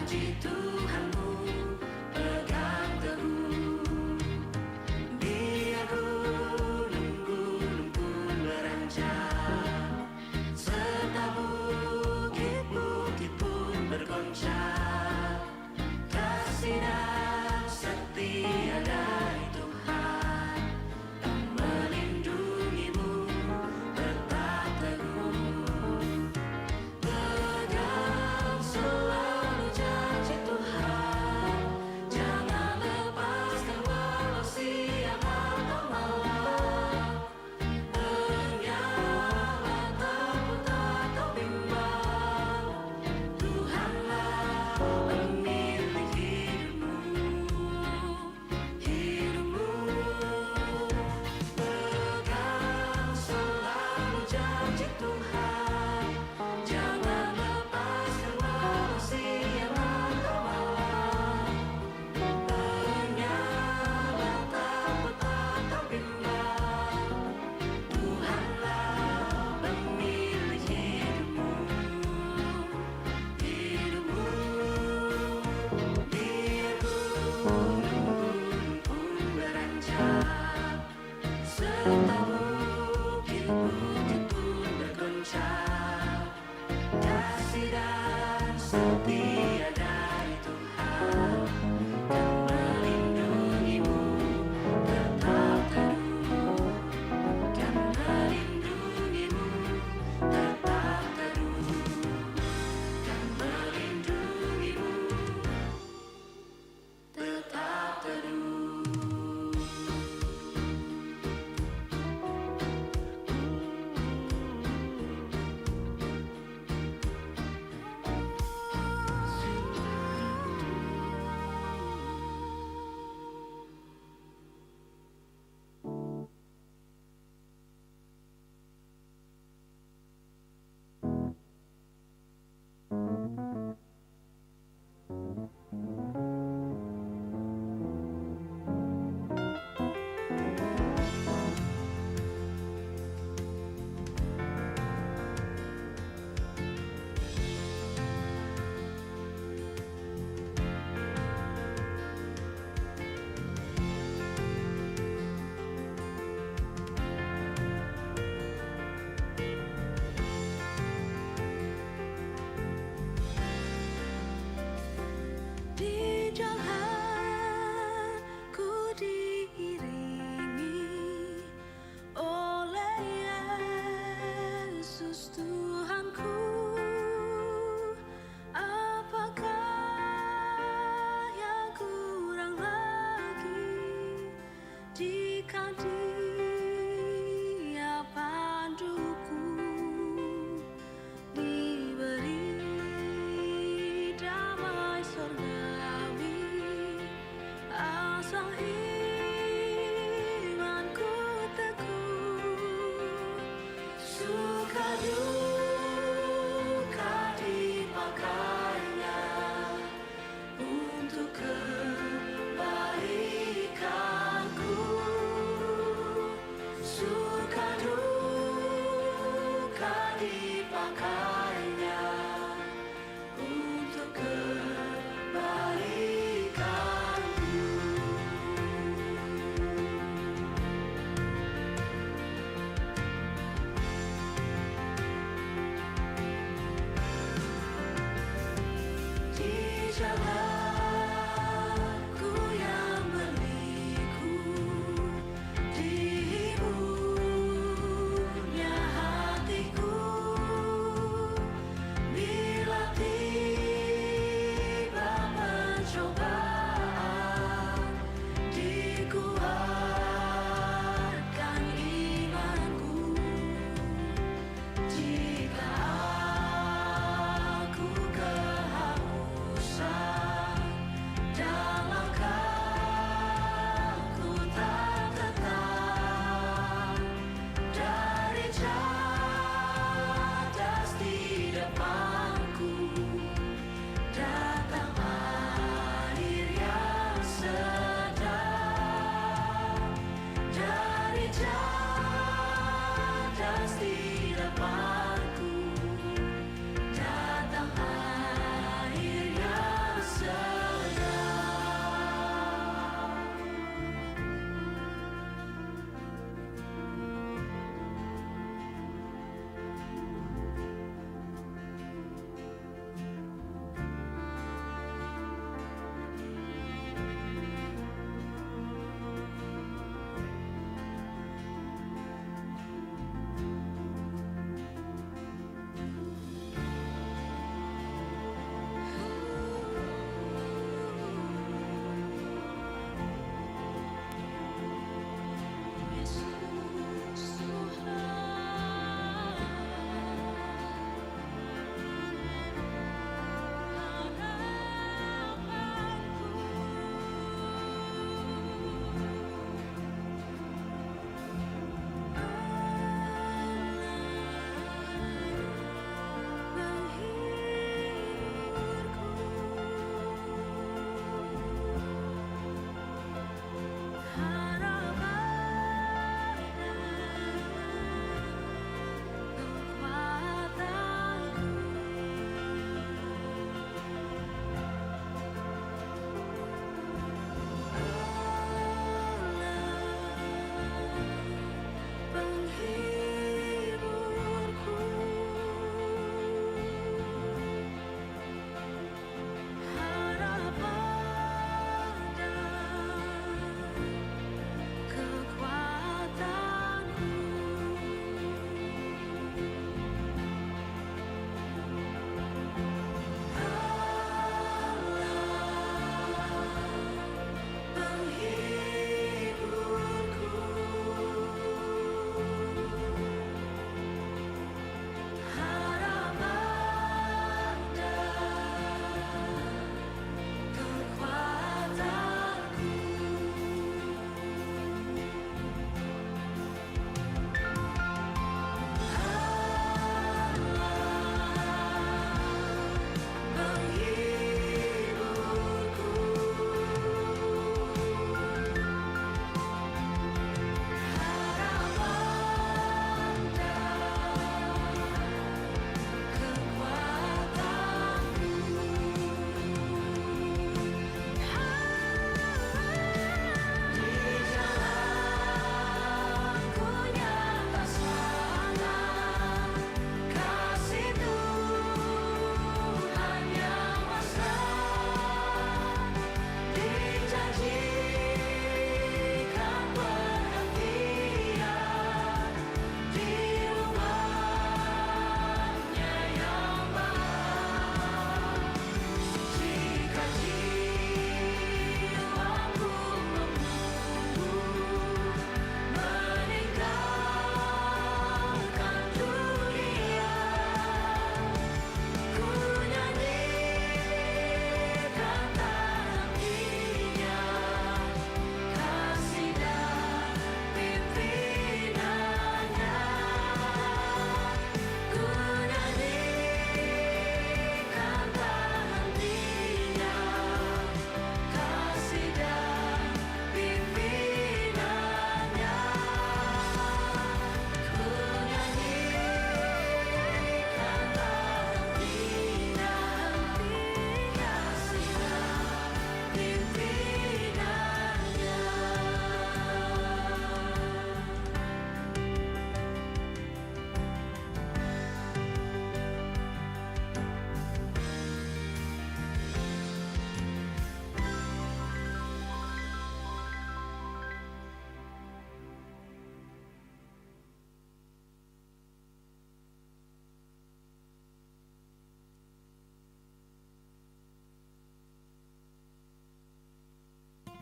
janji Tuhanmu pegang teguh. Biar gunung-gunung pun beranjak, serta bukit-bukit pun bergoncang. Kasih dan setia dari Tuhan yang melindungimu tetap teguh. Pegang selalu janji Tuhan, jangan lepaskan walau siang atau malam. Menyala takut atau bimbang, Tuhanlah pemilik hidupmu. Pegang selalu janji Tuhan, jangan lepaskan walau siang atau malam. Menyala takut atau bimbang, Tuhanlah pemilik hidupmu. Biar gunung-gunung pun beranjak, serta bukit-bukit pun bergoncang. Kasih dan setia dari Tuhan yang melindungimu tetap teduh, yang melindungimu tetap teduh, yang melindungimu tetap teduh. Di jalan ku diiringi oleh Yesus Tuhanku. Apakah yang kurang lagi jika Dia panduku, diberi damai surgawi.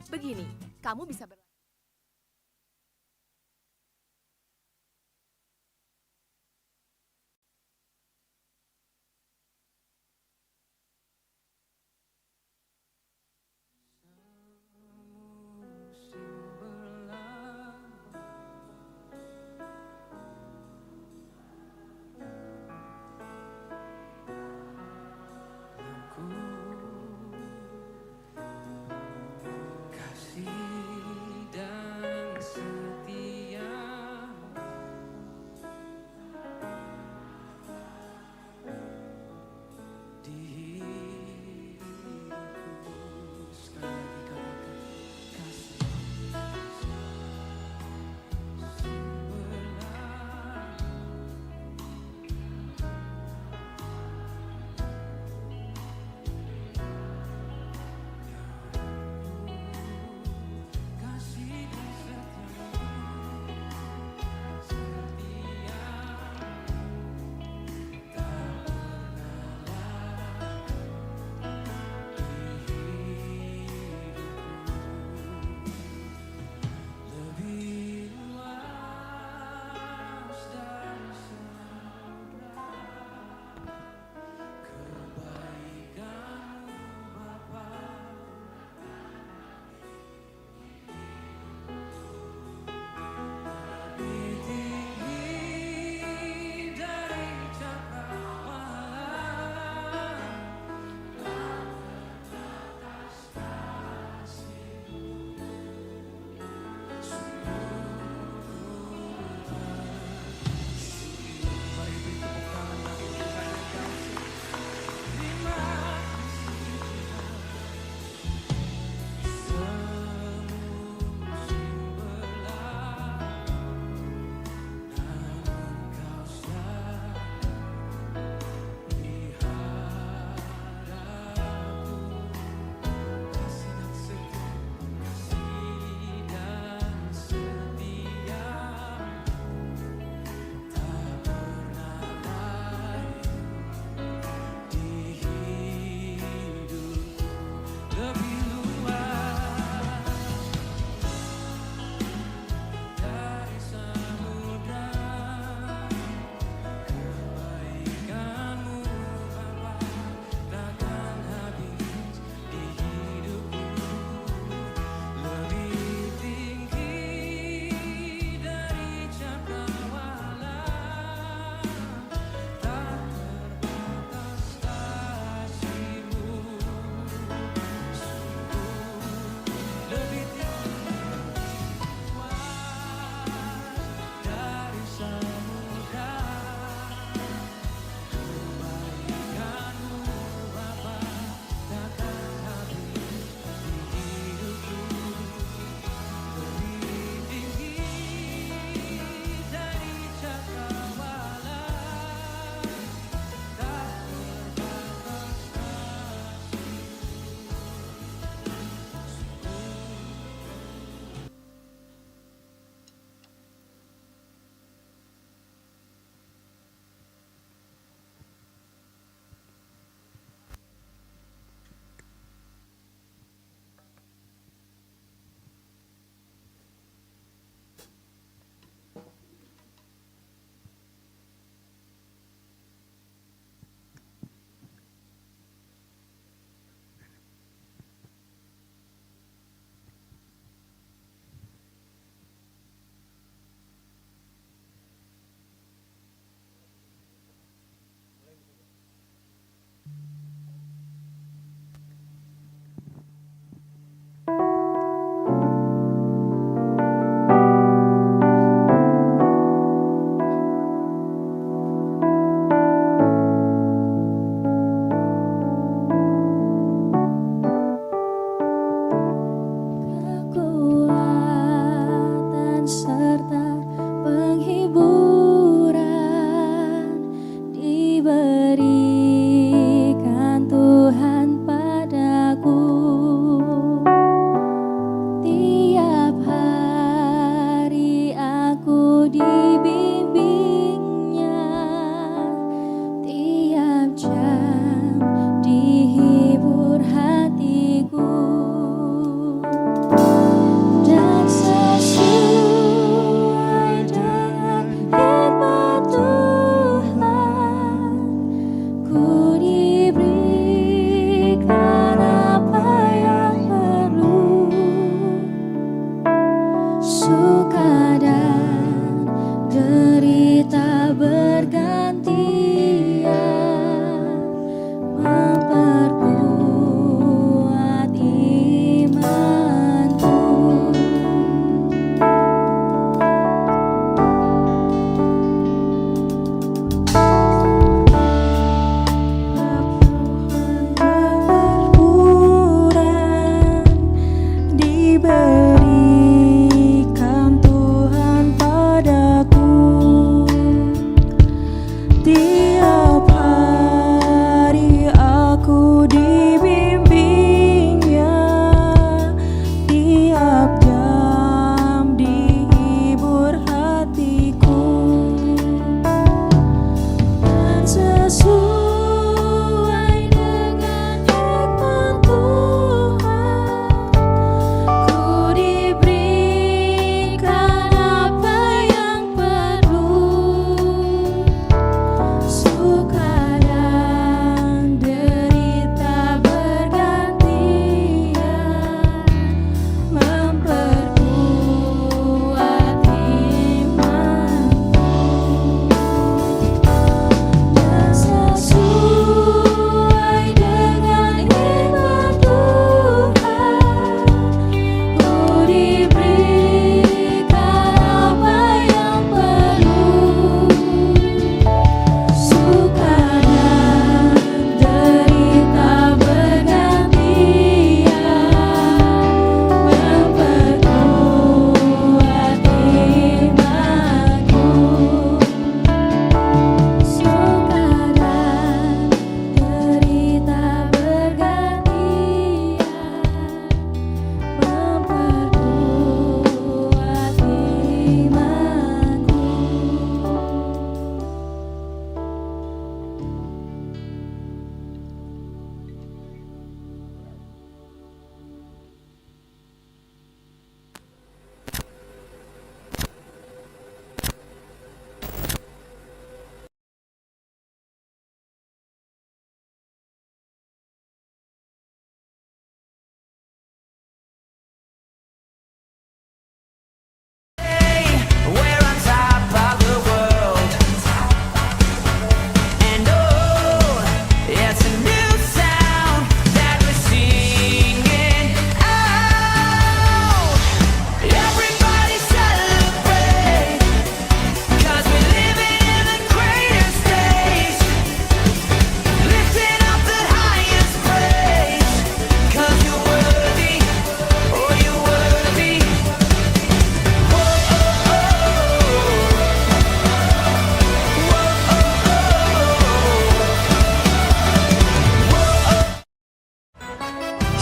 Begini, kamu bisa Kasih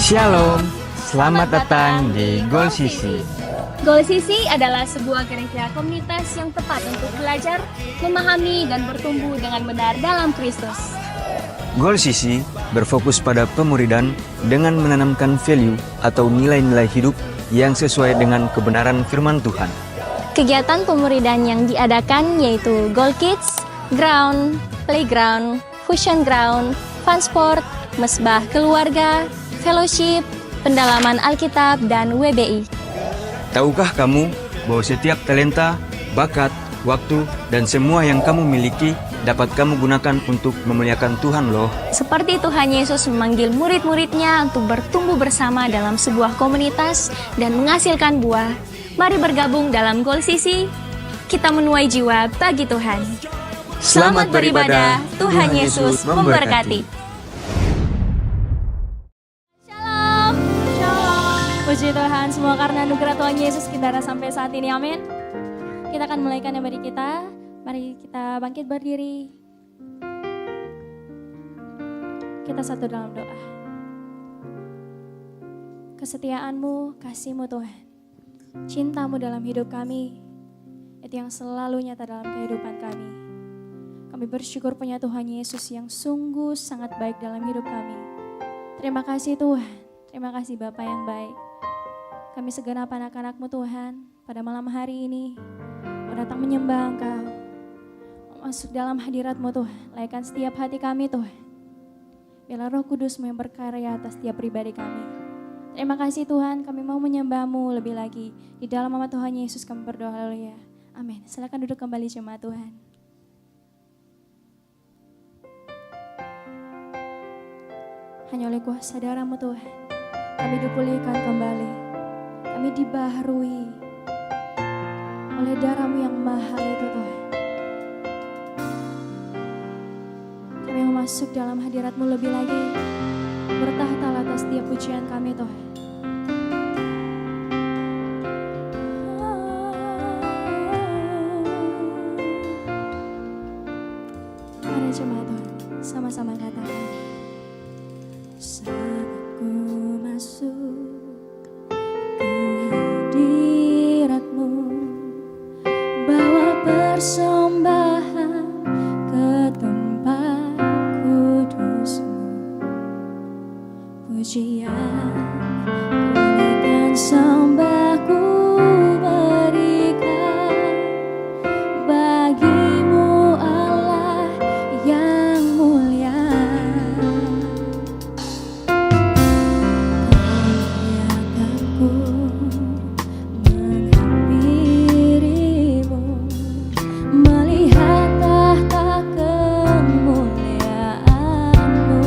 Shalom, selamat datang di Goal Sisi. Goal Sisi adalah sebuah gereja komunitas yang tepat untuk belajar, memahami, dan bertumbuh dengan benar dalam Kristus. Goal Sisi berfokus pada pemuridan dengan menanamkan value atau nilai-nilai hidup yang sesuai dengan kebenaran firman Tuhan. Kegiatan pemuridan yang diadakan yaitu Goal Kids, Ground, Playground, Fusion Ground, Fun Sport, Mesbah Keluarga, Fellowship, Pendalaman Alkitab, dan WBI. Tahukah kamu bahwa setiap talenta, bakat, waktu, dan semua yang kamu miliki dapat kamu gunakan untuk memuliakan Tuhan loh. Seperti Tuhan Yesus memanggil murid-muridnya untuk bertumbuh bersama dalam sebuah komunitas dan menghasilkan buah. Mari bergabung dalam Goal Sisi, kita menuai jiwa bagi Tuhan. Selamat beribadah, Tuhan Yesus memberkati. Shalom, puji Tuhan semua karena anugerah Tuhan Yesus kita ada sampai saat ini, amin. Kita akan mulaikan ibadah kita. Mari kita bangkit berdiri. Kita satu dalam doa. Kesetiaan-Mu, kasih-Mu Tuhan, cinta-Mu dalam hidup kami, itu yang selalu nyata dalam kehidupan kami. Kami bersyukur punya Tuhan Yesus yang sungguh sangat baik dalam hidup kami. Terima kasih Tuhan, terima kasih Bapa yang baik. Kami segenap anak-anak-Mu Tuhan, pada malam hari ini mau datang menyembah Engkau, masuk dalam hadirat-Mu Tuhan, layakkan setiap hati kami Tuhan. Biarlah Roh Kudus-Mu yang berkarya atas setiap pribadi kami. Terima kasih Tuhan, kami mau menyembah-Mu lebih lagi. Di dalam nama Tuhan Yesus kami berdoa, haleluya. Amin. Silakan duduk kembali jemaat Tuhan. Hanya oleh kuasa darah-Mu Tuhan, kami dipulihkan kembali. Kami dibaharui oleh darah-Mu yang mahal itu Tuhan. Kami mau masuk dalam hadirat-Mu lebih lagi. Bertahtalah atas setiap pujian kami Tuhan. Mari jemaat Tuhan, sama-sama katakan. Saat ku masuk ke hadirat-Mu, bawa persembahan ke tempat kudus-Mu. Pujian ku sembahku berikan bagi-Mu Allah yang mulia. Muliakanku menghampirimu, melihat tahta kemuliaan-Mu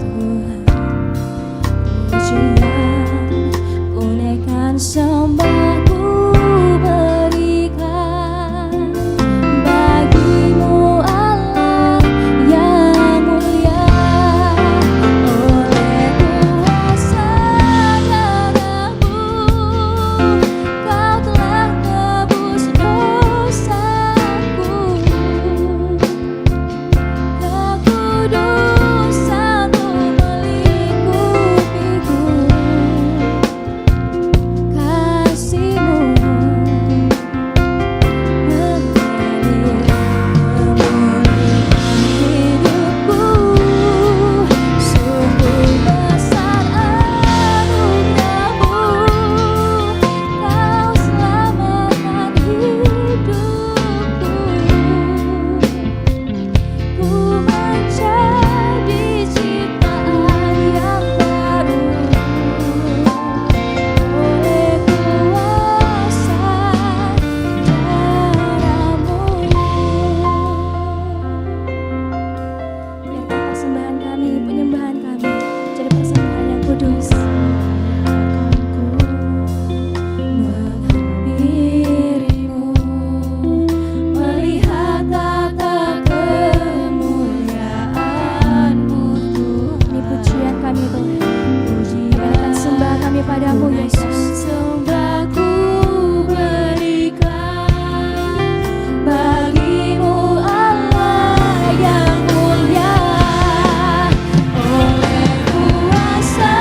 Tuhan. Pujian kunaikan sembahku berikan bagi-Mu Allah yang mulia. Oleh kuasa darah-Mu Kau telah tebus dosaku. Kekudusan-Mu melingkupiku. Kasih-Mu mengalir memulihkan hidupku. Sungguh besar anugerah-Mu, Kau selamatkan hidupku. Ku menjadi ciptaan yang baru oleh kuasa darah-Mu. Biarkan persembahan kami, penyembahan kami jadi persembahan yang kudus. Menghampirimu, melihat tahta kemuliaan-Mu Tuhan. Ini pujian kami Tuhan, pujian sembah kami padamu Yesus. Sembahku berikan bagi-Mu Allah yang mulia. Oleh kuasa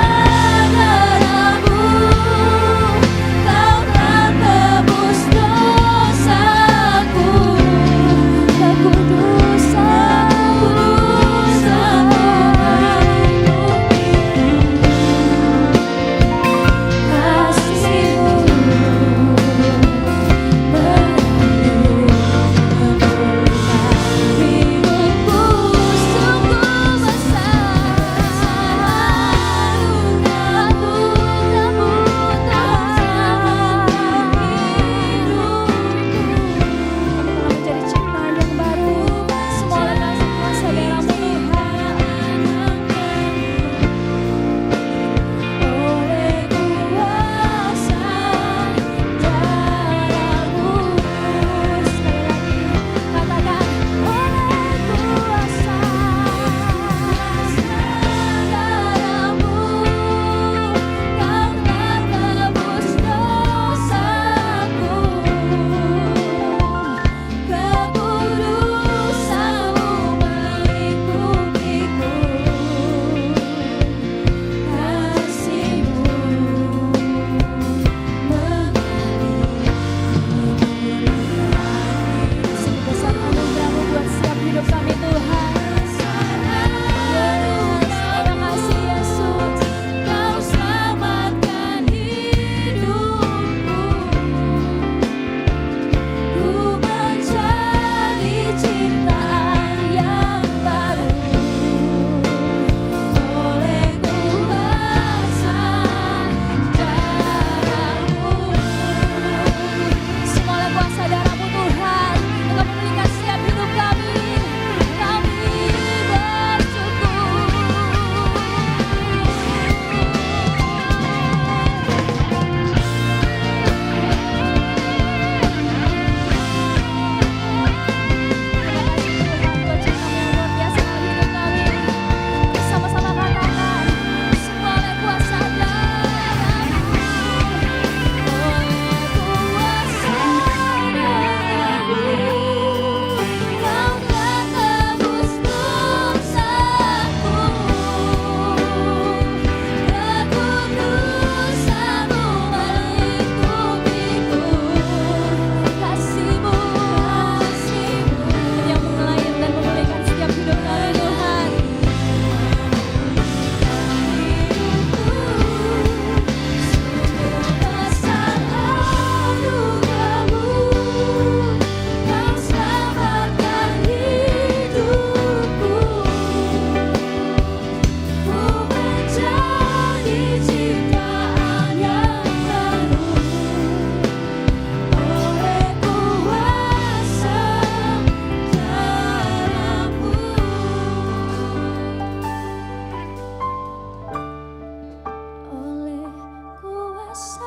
kuasa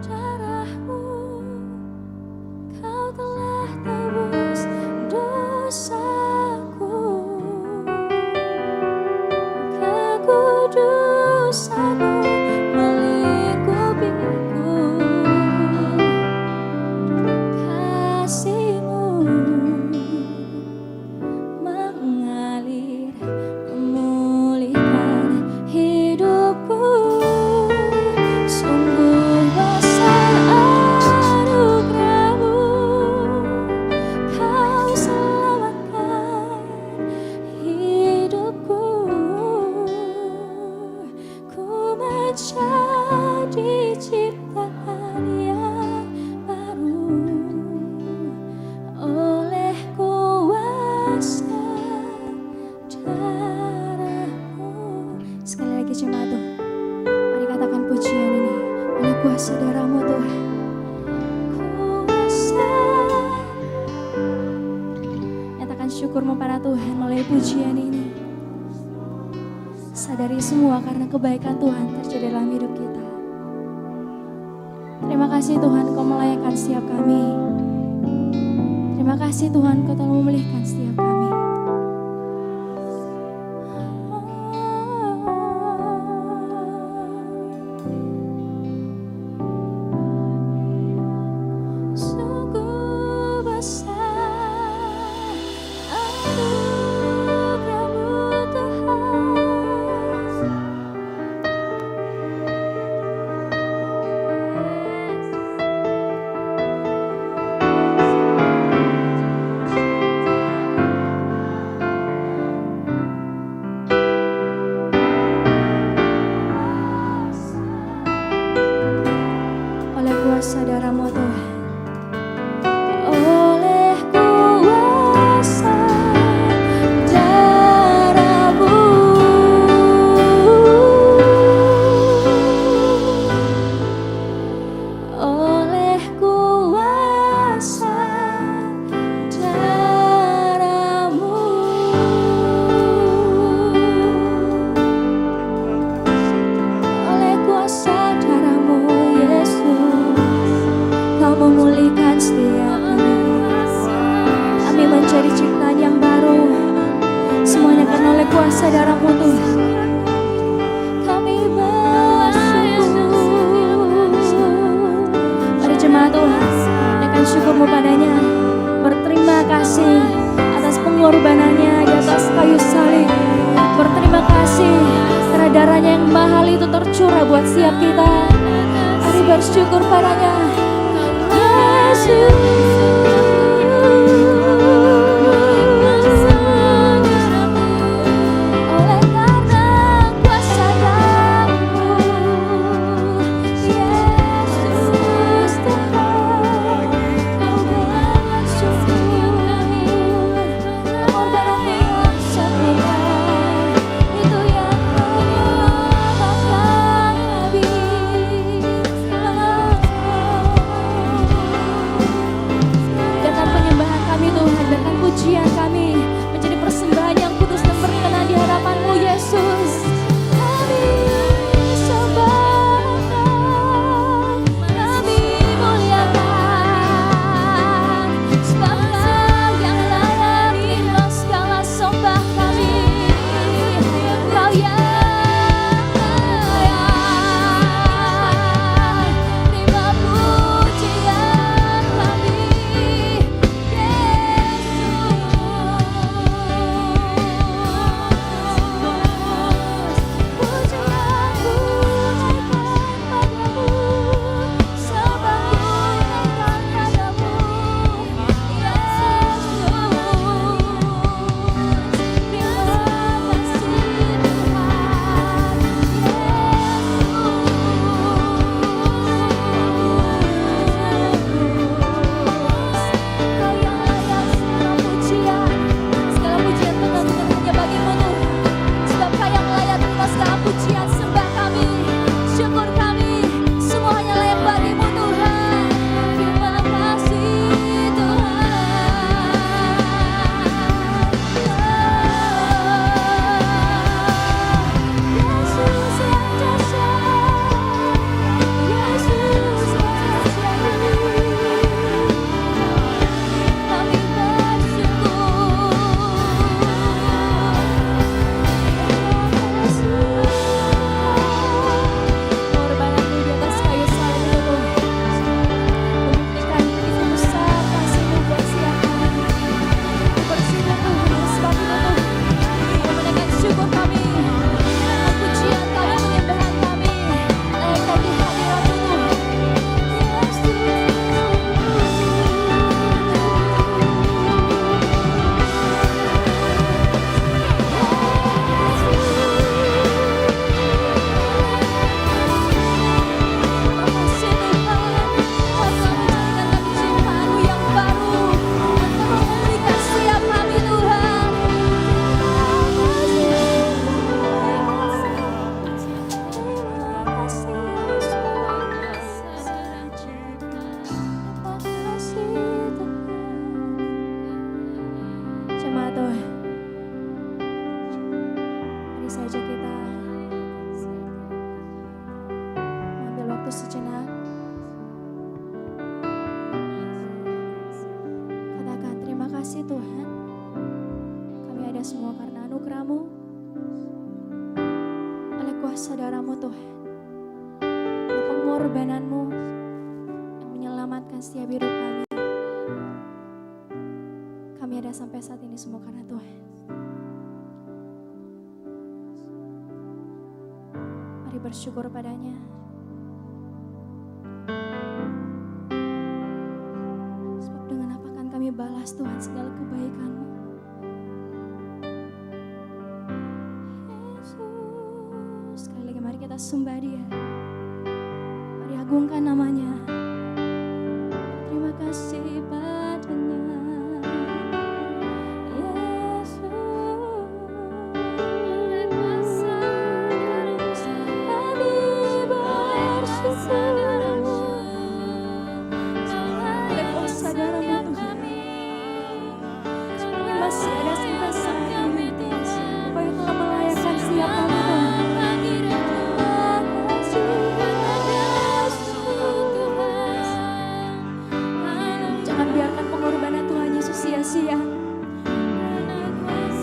darahmu, kau telah tebus dosaku. Kekudusanmu melingkupiku, kasihmu mengalir memulihkan hidupku. Sungguh besar anugerahmu, kau selamatkan hidupku. Ku menjadi ciptaan yang baru oleh kuasa darahmu. Sekali lagi jemaat Tuhan, mari katakan pujian ini. Oleh kuasa darahmu Tuhan, kuasa. Nyatakan syukurmu pada Tuhan melalui pujian ini. Sadari semua karena kebaikan Tuhan terjadi dalam hidup kita. Terima kasih Tuhan, Kau melayakkan setiap kami. Terima kasih Tuhan, Kau telah memulihkan setiap kami. Sungguh besar anugerahmu Tuhan. Oleh kuasa darahmu Tuhan, oleh kuasa darahmu, oleh kuasa darahmu, oleh kuasa darahmu Yesus, Kau memulihkan setiap kami. Kami menjadi ciptaan yang baru, semuanya karena oleh kuasa darahmu Tuhan. Kami bersyukur. Mari jemaat Tuhan, naikkan syukurmu padanya. Berterima kasih atas pengorbanannya di atas kayu salib. Berterima kasih karena darahnya yang mahal itu tercurah buat setiap kita. Mari bersyukur padanya. Oleh karena kuasa darahmu, Yesus Tuhan, Kau bersyukur. Pengorbananmu yang sempurna, itu yang menyelamatkan kami. sejenak. Katakan terima kasih Tuhan. Kami ada semua karena anugerah-Mu. Oleh kuasa darah-Mu Tuhan. Oleh pengorbanan-Mu yang menyelamatkan setiap hidup kami. Kami ada sampai saat ini semua karena Tuhan. Mari bersyukur padanya. Sebab dengan apa akan kami balas Tuhan segala kebaikan-Mu. Yesus, sekali lagi mari kita sembah Dia. Mari agungkan namanya. Terima kasih padanya.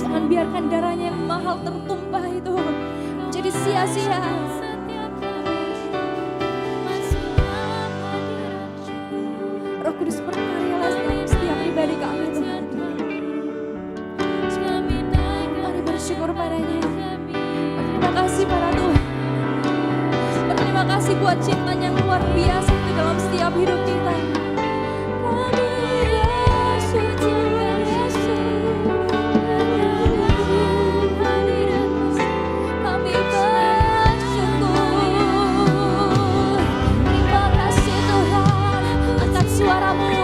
Jangan biarkan darahnya yang mahal tertumpah itu menjadi sia-sia. Roh Kudus berkaryalah dalam setiap pribadi kami Tuhan. Mari bersyukur padanya. Berterima kasih pada Tuhan. Berterima kasih buat cintanya yang luar biasa itu dalam setiap hidup kita. Oleh kuasa darah-Mu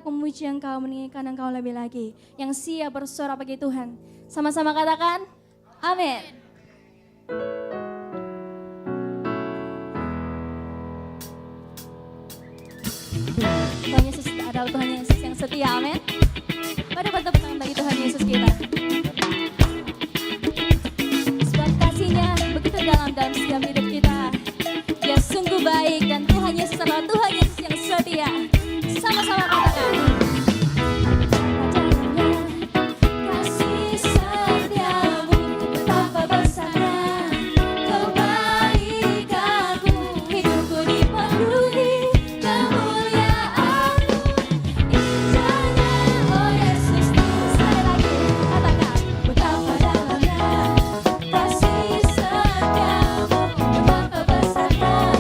hendak memuji Engkau, meninggikan Engkau lebih lagi. Yang siap bersorak bagi Tuhan. Sama-sama katakan, amin. Tuhan Yesus adalah Tuhan Yesus yang setia, amin. Mari tepuk tangan bagi Tuhan Yesus kita. Sebab kasih-Nya begitu dalam setiap hidup kita. Dia sungguh baik dan Tuhan Yesus adalah Tuhan Yesus yang setia. Sama-sama katakan. Kasih setiamu betapa besarnya, kebaikanmu hidupku dipenuhi kemuliaan-Mu, indahnya oh Yesus. Sekali lagi katakan, betapa dalamnya kasih setiamu, betapa besarnya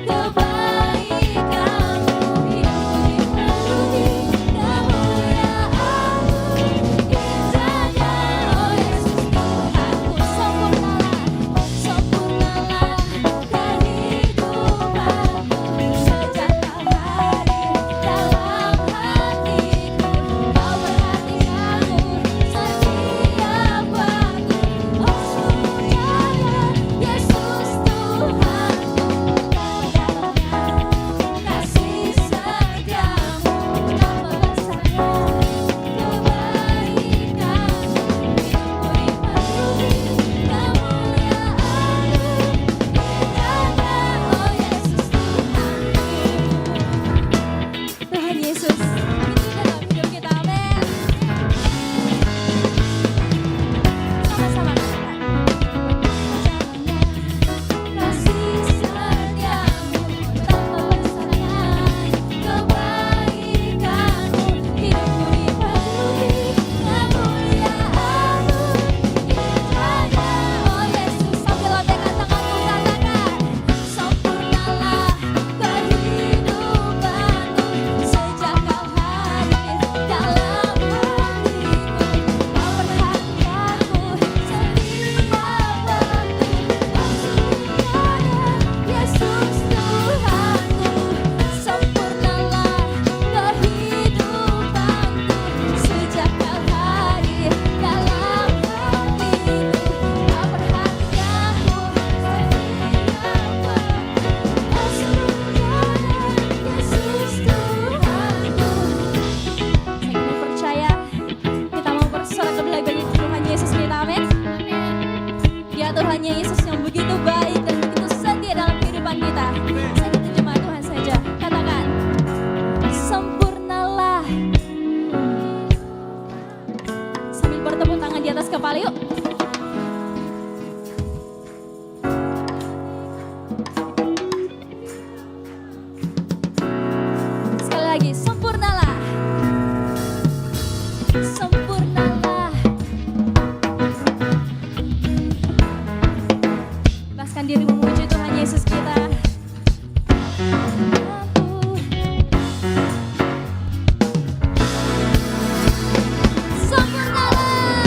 kebaikanmu hidupku dipenuhi Tuhan Yesus, itu dalam hidup kita, amin. Sama-sama katakan. Kasih setiamu betapa besarnya, kebaikanmu hidupku dipenuhi kemuliaan-Mu, indahnya oh Yesus. Sambil lambaikan tanganmu katakan, sempurnalah kehidupanku sejak Kau hadir dalam hatiku. Kau perhatianmu setiap waktu. Oh sungguh Yesus Tuhanku, sempurnalah kehidupanku sejak Kau hadir dalam hatiku. Kau perhatianmu setiap waktu. Oh sungguh Yesus Tuhanku. Saya percaya kita mau bersorak lebih bagi Tuhan Yesus kita, amin. Ya Tuhan Yesus yang begitu baik dan begitu setia dalam kehidupan kita. Saya terjemah Tuhan saja, katakan sempurnalah. Sambil bertepuk tangan di atas kepala yuk. Sekali lagi, sempurnalah. Sempurnalah. Lepaskan diri memuji Tuhan Yesus kita. Sempurnalah.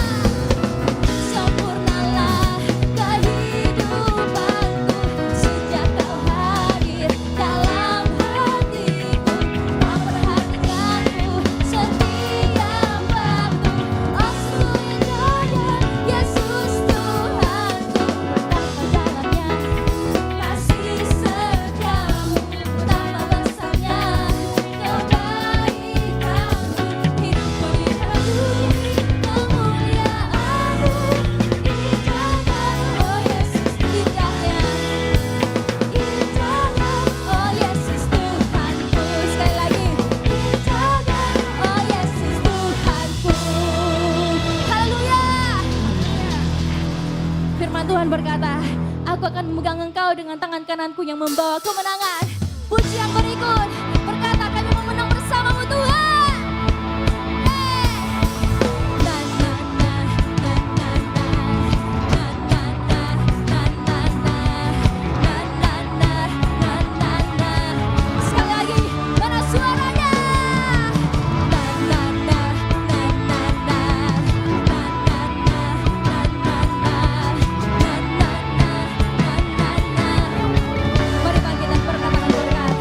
Sempurnalah kehidupanku sejak Kau hadir dalam hatiku. Kau perhatianmu setiap waktu. Oh sungguh indahnya Yesus Tuhanku, betapa dalamnya kasih setiamu, betapa besarnya kebaikanmu hidupku dipenuhi kemuliaan-Mu, indahnya oh Yesus, indahnya oh Yesus Tuhanku. Sekali lagi, indahnya oh Yesus Tuhanku. Haleluya. Firman Tuhan berkata, aku akan memegang engkau dengan tangan kananku yang membawa kemenangan. Puji yang berikut berkata, kami mau menang bersamamu Tuhan. Na, na, na, na, na, na, na, na, na, na, na, na, na, na, na, na. Sekali lagi, mana suaranya? Na, na, na, na, na, na, na, na, na, na, na, na. Mari bangkit dan berkatakan berkat.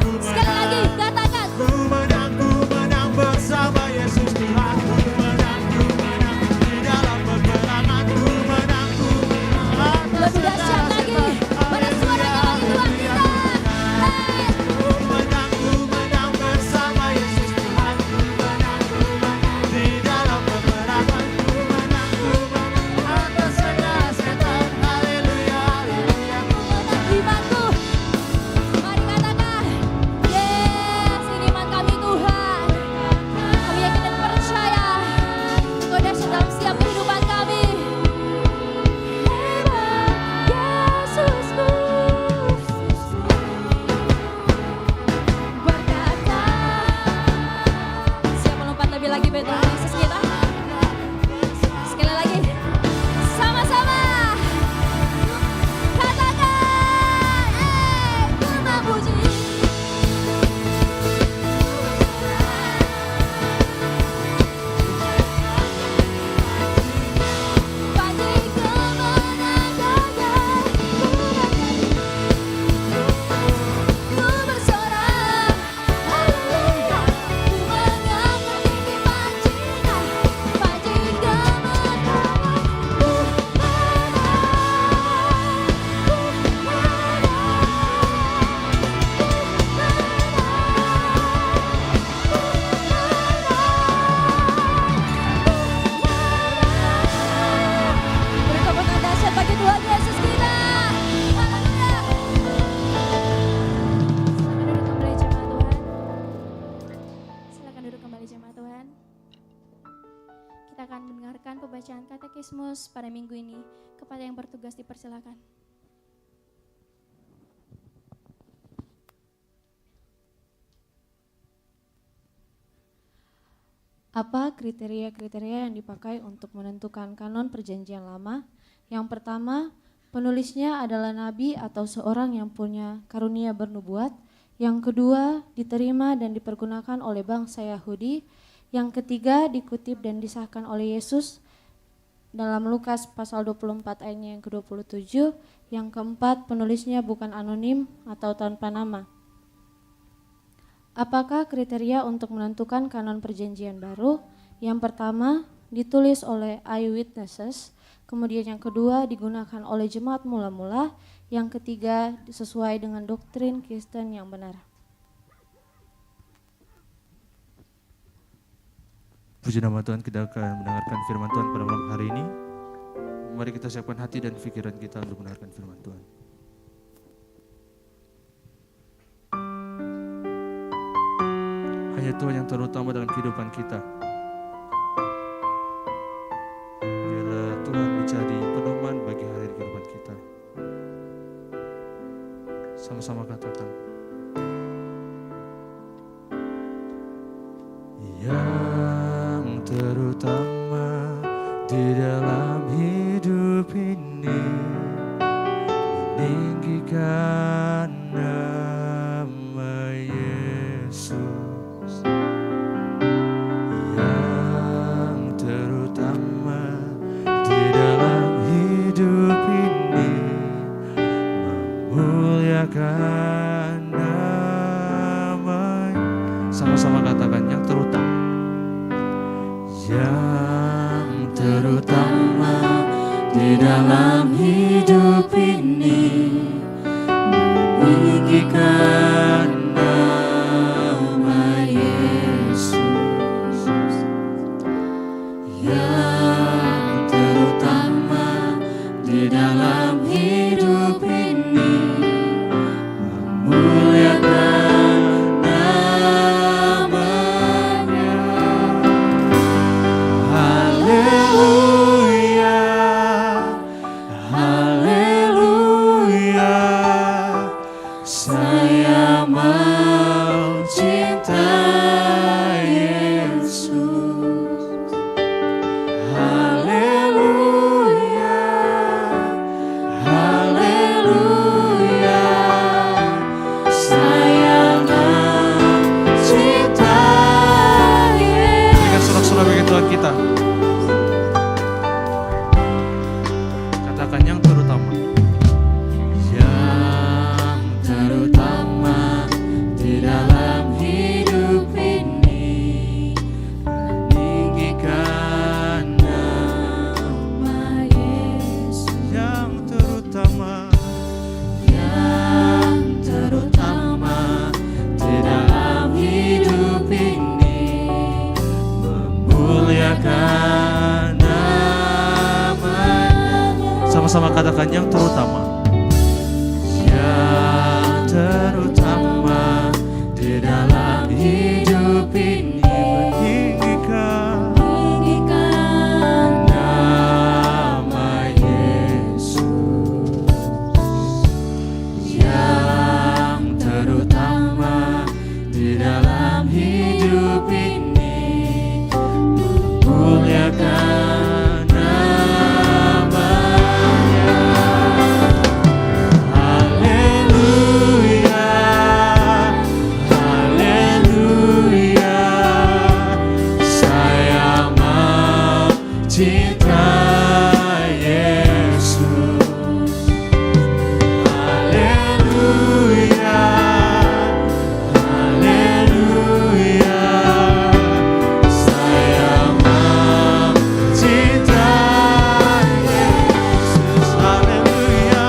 Sekali lagi katakan. Ku menang bersama Yesus Tuhan. Ku menang di dalam peperangan. Ku menang Lebih dahsyat lagi. Mana suaranya bagi Tuhan kita. Ku menang bersama Yesus Tuhan. Ku menang di dalam peperangan. Ku menang atas segala setan. Haleluya, haleluya. Imanku. Mari katakan. Yes, ini iman kami Tuhan. Kami yakin dan percaya. Engkau dahsyat dalam setiap kehidupan kami. Yesusku. Berkata. Siapa lompat lebih lagi betul Yesus kita. Sekali lagi. Sama-sama. Katakan, ku memuji. Pagi kemenangannya, ku bersorak, haleluya. Ku mengangkat tinggi pancingan, pagi kemenangan, ku beri tepuk tangan dahsyat bagi Tuhan Yesus kita. Haleluya. Silakan duduk kembali jemaat Tuhan. Kita akan mendengarkan pembacaan katekismus pada minggu ini. Kepada yang bertugas dipersilakan. Apa kriteria-kriteria yang dipakai untuk menentukan kanon perjanjian lama? Yang pertama, penulisnya adalah nabi atau seorang yang punya karunia bernubuat. Yang kedua, diterima dan dipergunakan oleh bangsa Yahudi. Yang ketiga, dikutip dan disahkan oleh Yesus dalam Lukas pasal 24 ayatnya yang ke-27. Yang keempat, penulisnya bukan anonim atau tanpa nama. Apakah kriteria untuk menentukan kanon perjanjian baru? Yang pertama, ditulis oleh eyewitnesses. Kemudian yang kedua, digunakan oleh jemaat mula-mula. Yang ketiga, sesuai dengan doktrin Kristen yang benar. Puji nama Tuhan, kita akan mendengarkan firman Tuhan pada malam hari ini. Mari kita siapkan hati dan pikiran kita untuk mendengarkan firman Tuhan. Hanya Tuhan yang terutama dalam kehidupan kita. Biarlah Tuhan menjadi pedoman bagi hari kehidupan kita. Sama-sama katakan. Yang terutama di dalam hidup ini, meninggikan nama Yesus. Yang terutama di dalam hidup ini, memuliakan nama. Sama-sama katakan, yang terutama. Yang terutama di dalam hidup ini, meninggikan nama Yesus. Yang terutama di dalam hidup ini, memuliakan namanya. Haleluya, haleluya. Saya mencintai Yesus. Haleluya, haleluya. Saya mencintai Yesus. Berikan sorak-sorak bagi Tuhan kita. Katakan yang terutama. Yang terutama terutama. Yang terutama di dalam hidup ini meninggikan nama Yesus. Yang terutama di dalam hidup ini memuliakan namanya. Haleluya, haleluya, saya mau cinta Yesus. Haleluya, haleluya, saya mau cinta Yesus. Haleluya,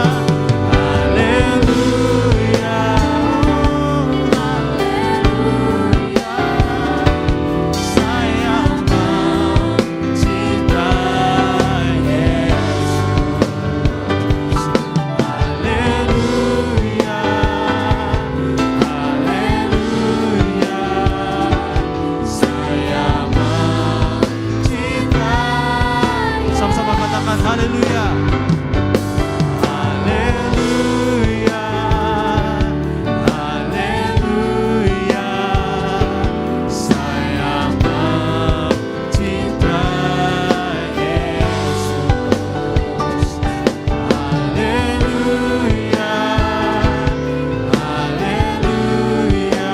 haleluya, haleluya, saya mau cinta Yesus. Haleluya, haleluya, saya mau cinta. Sama-sama katakan haleluya. Haleluya, haleluya, saya mau cinta Yesus. Haleluya, haleluya,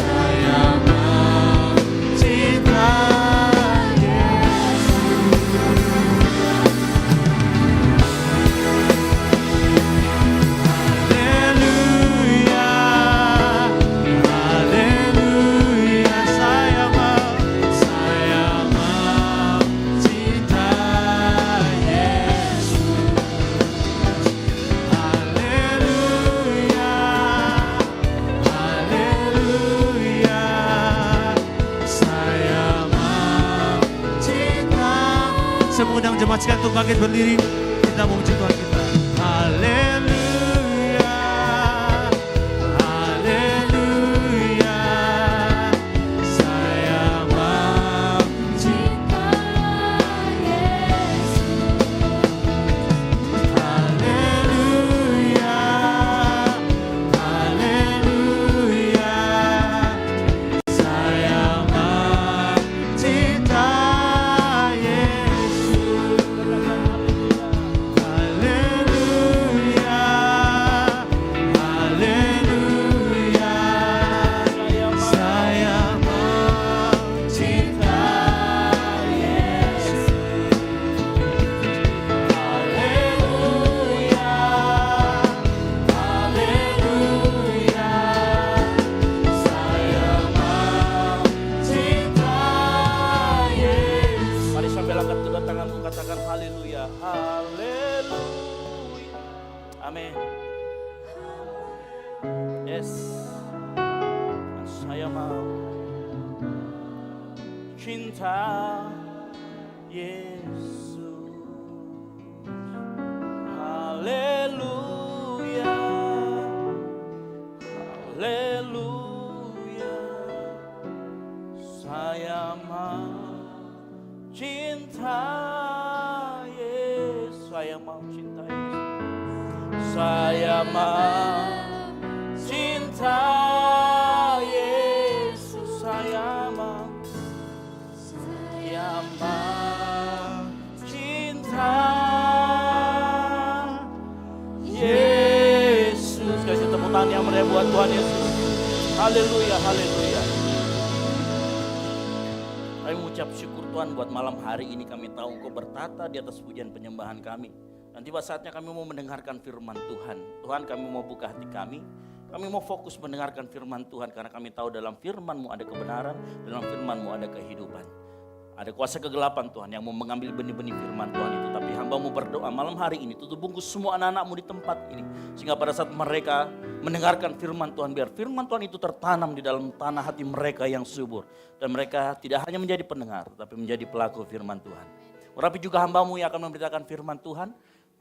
saya mau cinta Yesus. Haleluya, haleluya, saya mau cinta Yesus. Haleluya, haleluya, saya mau cinta. Saya mengundang jemaat sekalian untuk bangkit berdiri. Kita memuji Tuhan kita. Haleluya, haleluya, saya mau cinta Yesus. Haleluya, haleluya, saya mau cinta Yesus. Haleluya, haleluya, saya mau cinta Yesus. Haleluya, haleluya, saya mau cinta Yesus. Mari sambil angkat kedua tanganmu, katakan haleluya, haleluya. Amin. Yes. Dan saya mau cinta Yesus. Haleluya, haleluya, saya mau cinta Yesus. Saya mau cinta Yesus. Saya mau cinta Yesus. Saya mau cinta Yesus. Kasih tepuk tangan yang meriah buat Tuhan Yesus. Haleluya, haleluya. Kami mengucap syukur Tuhan buat malam hari ini. Kami tahu Engkau bertata di atas pujian penyembahan kami. Dan tiba saatnya kami mau mendengarkan firman Tuhan. Tuhan, kami mau buka hati kami. Kami mau fokus mendengarkan firman Tuhan. Karena kami tahu dalam firman-Mu ada kebenaran. Dalam firman-Mu ada kehidupan. Ada kuasa kegelapan Tuhan yang mau mengambil benih-benih firman Tuhan itu. Tapi hamba-Mu berdoa malam hari ini, tutup bungkus semua anak-anak-Mu di tempat ini. Sehingga pada saat mereka mendengarkan firman Tuhan, biar firman Tuhan itu tertanam di dalam tanah hati mereka yang subur. Dan mereka tidak hanya menjadi pendengar, tapi menjadi pelaku firman Tuhan. Tetapi juga hamba-Mu yang akan memberitakan firman Tuhan,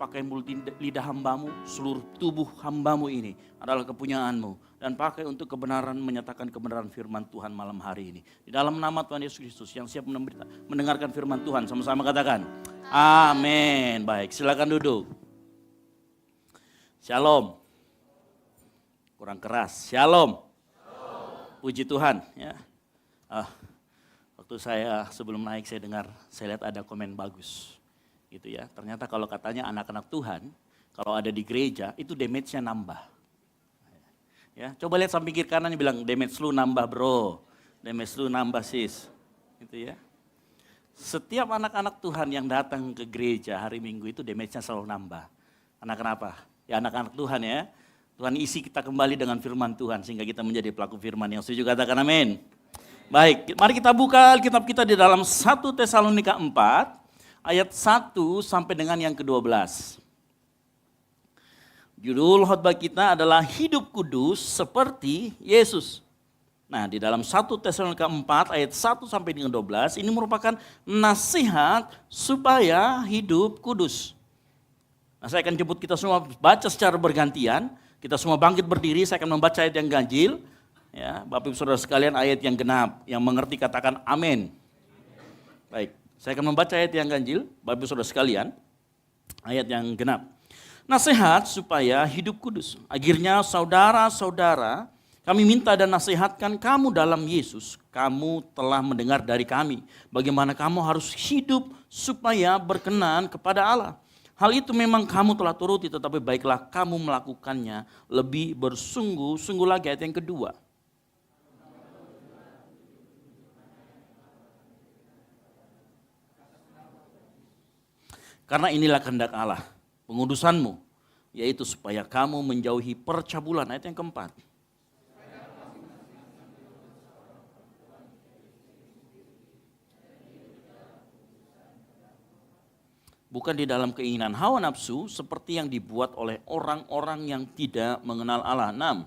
pakai mulut lidah hambamu, seluruh tubuh hambamu ini adalah kepunyaanmu. Dan pakai untuk kebenaran, menyatakan kebenaran firman Tuhan malam hari ini. Di dalam nama Tuhan Yesus Kristus yang siap mendengarkan firman Tuhan, sama-sama katakan, amin. Baik, silakan duduk. Shalom. Kurang keras, shalom. Puji Tuhan. Ya. Waktu saya sebelum naik saya lihat ada komen bagus. Gitu ya. Ternyata kalau katanya anak-anak Tuhan, kalau ada di gereja itu damage-nya nambah. Ya, coba lihat samping kiri kanan bilang damage lu nambah bro, damage lu nambah sis. Gitu ya. Setiap anak-anak Tuhan yang datang ke gereja hari Minggu itu damage-nya selalu nambah. Anak kenapa? Ya anak-anak Tuhan ya. Tuhan isi kita kembali dengan firman Tuhan sehingga kita menjadi pelaku firman. Yang setuju katakan amin. Baik, mari kita buka Alkitab kita di dalam 1 Tesalonika 4 ayat 1 sampai dengan yang ke-12. Judul khotbah kita adalah hidup kudus seperti Yesus. Nah, di dalam 1 Tesalonika 4 ayat 1 sampai dengan 12 ini merupakan nasihat supaya hidup kudus. Nah, saya akan jemput kita semua baca secara bergantian. Kita semua bangkit berdiri, saya akan membaca ayat yang ganjil. Ya, Bapak Ibu Saudara sekalian, ayat yang genap. Yang mengerti katakan amin. Baik, saya akan membaca ayat yang ganjil, Bapak Ibu Saudara sekalian. Ayat yang genap. Nasihat supaya hidup kudus. Akhirnya saudara-saudara, kami minta dan nasihatkan kamu dalam Yesus. Kamu telah mendengar dari kami bagaimana kamu harus hidup supaya berkenan kepada Allah. Hal itu memang kamu telah turuti, tetapi baiklah kamu melakukannya lebih bersungguh-sungguh lagi. Ayat yang kedua. Karena inilah kehendak Allah, pengudusanmu, yaitu supaya kamu menjauhi percabulan. Ayat yang keempat. Bukan di dalam keinginan hawa nafsu seperti yang dibuat oleh orang-orang yang tidak mengenal Allah. 6.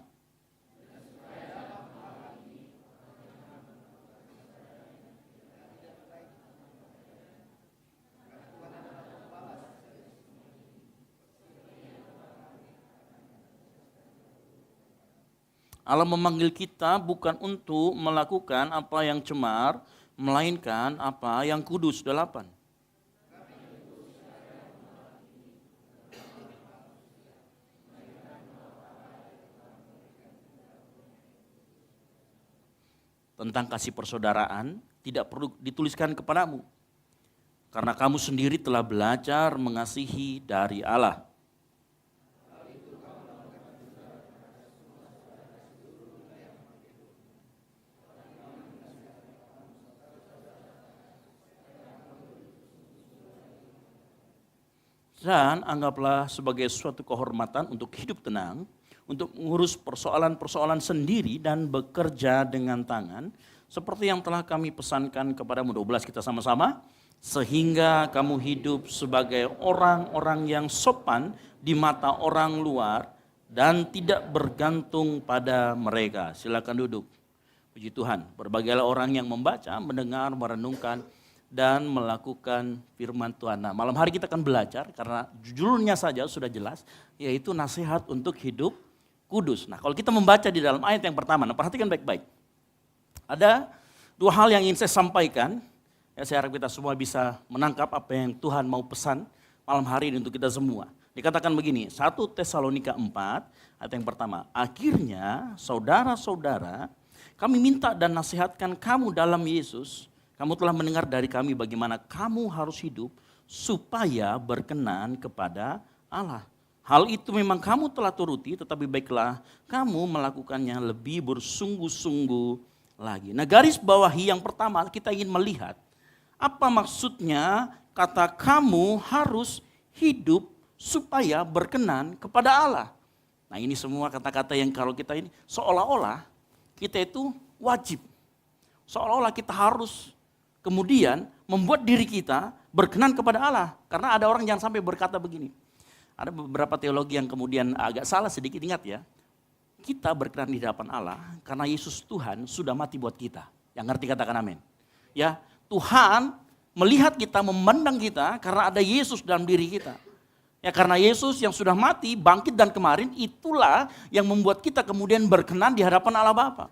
Allah memanggil kita bukan untuk melakukan apa yang cemar, melainkan apa yang kudus. 8. Tentang kasih persaudaraan tidak perlu dituliskan kepadamu, karena kamu sendiri telah belajar mengasihi dari Allah. Dan anggaplah sebagai suatu kehormatan untuk hidup tenang, untuk mengurus persoalan-persoalan sendiri dan bekerja dengan tangan, seperti yang telah kami pesankan kepadamu. 12 kita sama-sama. Sehingga kamu hidup sebagai orang-orang yang sopan di mata orang luar dan tidak bergantung pada mereka. Silakan duduk. Puji Tuhan, berbahagialah orang yang membaca, mendengar, merenungkan, dan melakukan firman Tuhan. Nah, malam hari kita akan belajar karena judulnya saja sudah jelas, yaitu nasihat untuk hidup kudus. Nah, kalau kita membaca di dalam ayat yang pertama, nah perhatikan baik-baik. Ada dua hal yang ingin saya sampaikan. Ya, saya harap kita semua bisa menangkap apa yang Tuhan mau pesan malam hari ini untuk kita semua. Dikatakan begini, 1 Tesalonika 4 ayat yang pertama. Akhirnya saudara-saudara, kami minta dan nasihatkan kamu dalam Yesus. Kamu telah mendengar dari kami bagaimana kamu harus hidup supaya berkenan kepada Allah. Hal itu memang kamu telah turuti, tetapi baiklah kamu melakukannya lebih bersungguh-sungguh lagi. Nah, garis bawahi yang pertama kita ingin melihat apa maksudnya kata kamu harus hidup supaya berkenan kepada Allah. Nah, ini semua kata-kata yang kalau kita ini seolah-olah kita itu wajib. Seolah-olah kita harus kemudian membuat diri kita berkenan kepada Allah. Karena ada orang yang sampai berkata begini. Ada beberapa teologi yang kemudian agak salah sedikit, ingat ya. Kita berkenan di hadapan Allah karena Yesus Tuhan sudah mati buat kita. Yang ngerti katakan amin. Ya, Tuhan melihat kita, memandang kita karena ada Yesus dalam diri kita. Ya karena Yesus yang sudah mati, bangkit dan kemarin, itulah yang membuat kita kemudian berkenan di hadapan Allah Bapa.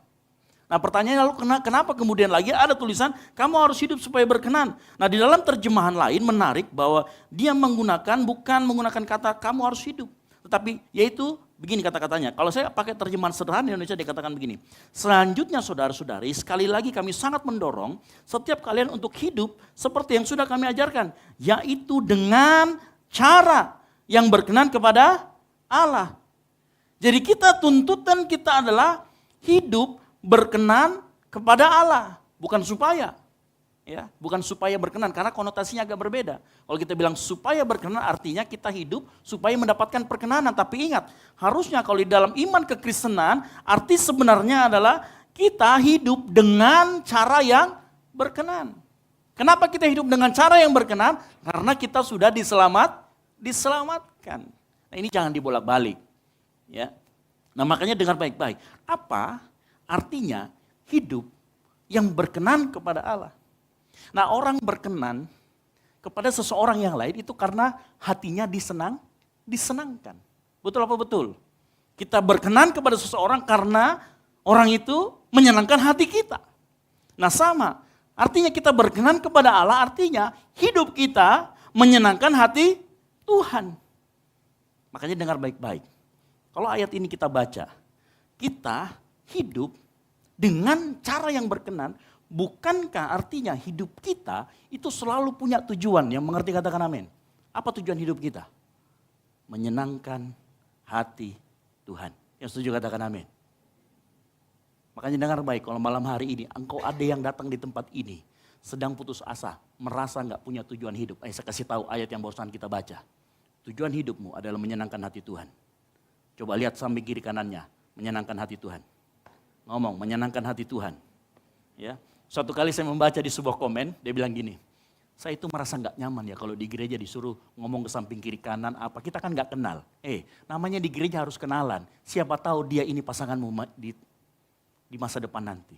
Nah pertanyaannya lalu kenapa kemudian lagi ada tulisan kamu harus hidup supaya berkenan. Nah di dalam terjemahan lain menarik bahwa dia bukan menggunakan kata kamu harus hidup. Tetapi yaitu begini kata-katanya. Kalau saya pakai terjemahan sederhana Indonesia dikatakan begini. Selanjutnya saudara-saudari, sekali lagi kami sangat mendorong setiap kalian untuk hidup seperti yang sudah kami ajarkan. Yaitu dengan cara yang berkenan kepada Allah. Jadi tuntutan kita adalah hidup berkenan kepada Allah, bukan supaya. Ya, bukan supaya berkenan karena konotasinya agak berbeda. Kalau kita bilang supaya berkenan artinya kita hidup supaya mendapatkan perkenanan. Tapi ingat, harusnya kalau di dalam iman kekristenan arti sebenarnya adalah kita hidup dengan cara yang berkenan. Kenapa kita hidup dengan cara yang berkenan? Karena kita sudah diselamatkan. Nah, ini jangan dibolak-balik. Ya. Nah, makanya dengar baik-baik. Apa artinya hidup yang berkenan kepada Allah? Nah, orang berkenan kepada seseorang yang lain itu karena hatinya disenangkan. Betul apa betul? Kita berkenan kepada seseorang karena orang itu menyenangkan hati kita. Nah, sama. Artinya kita berkenan kepada Allah, artinya hidup kita menyenangkan hati Tuhan. Makanya dengar baik-baik. Kalau ayat ini kita baca, kita hidup dengan cara yang berkenan, bukankah artinya hidup kita itu selalu punya tujuan? Yang mengerti katakan amin. Apa tujuan hidup kita? Menyenangkan hati Tuhan. Yang setuju katakan amin. Makanya dengar baik, kalau malam hari ini engkau ada yang datang di tempat ini, sedang putus asa, merasa gak punya tujuan hidup. Saya kasih tahu ayat yang barusan kita baca. Tujuan hidupmu adalah menyenangkan hati Tuhan. Coba lihat samping kiri kanannya, menyenangkan hati Tuhan. Ngomong, menyenangkan hati Tuhan. Ya, suatu kali saya membaca di sebuah komen, dia bilang gini, saya itu merasa gak nyaman ya kalau di gereja disuruh ngomong ke samping kiri kanan apa, kita kan gak kenal. Namanya di gereja harus kenalan, siapa tahu dia ini pasanganmu di masa depan nanti.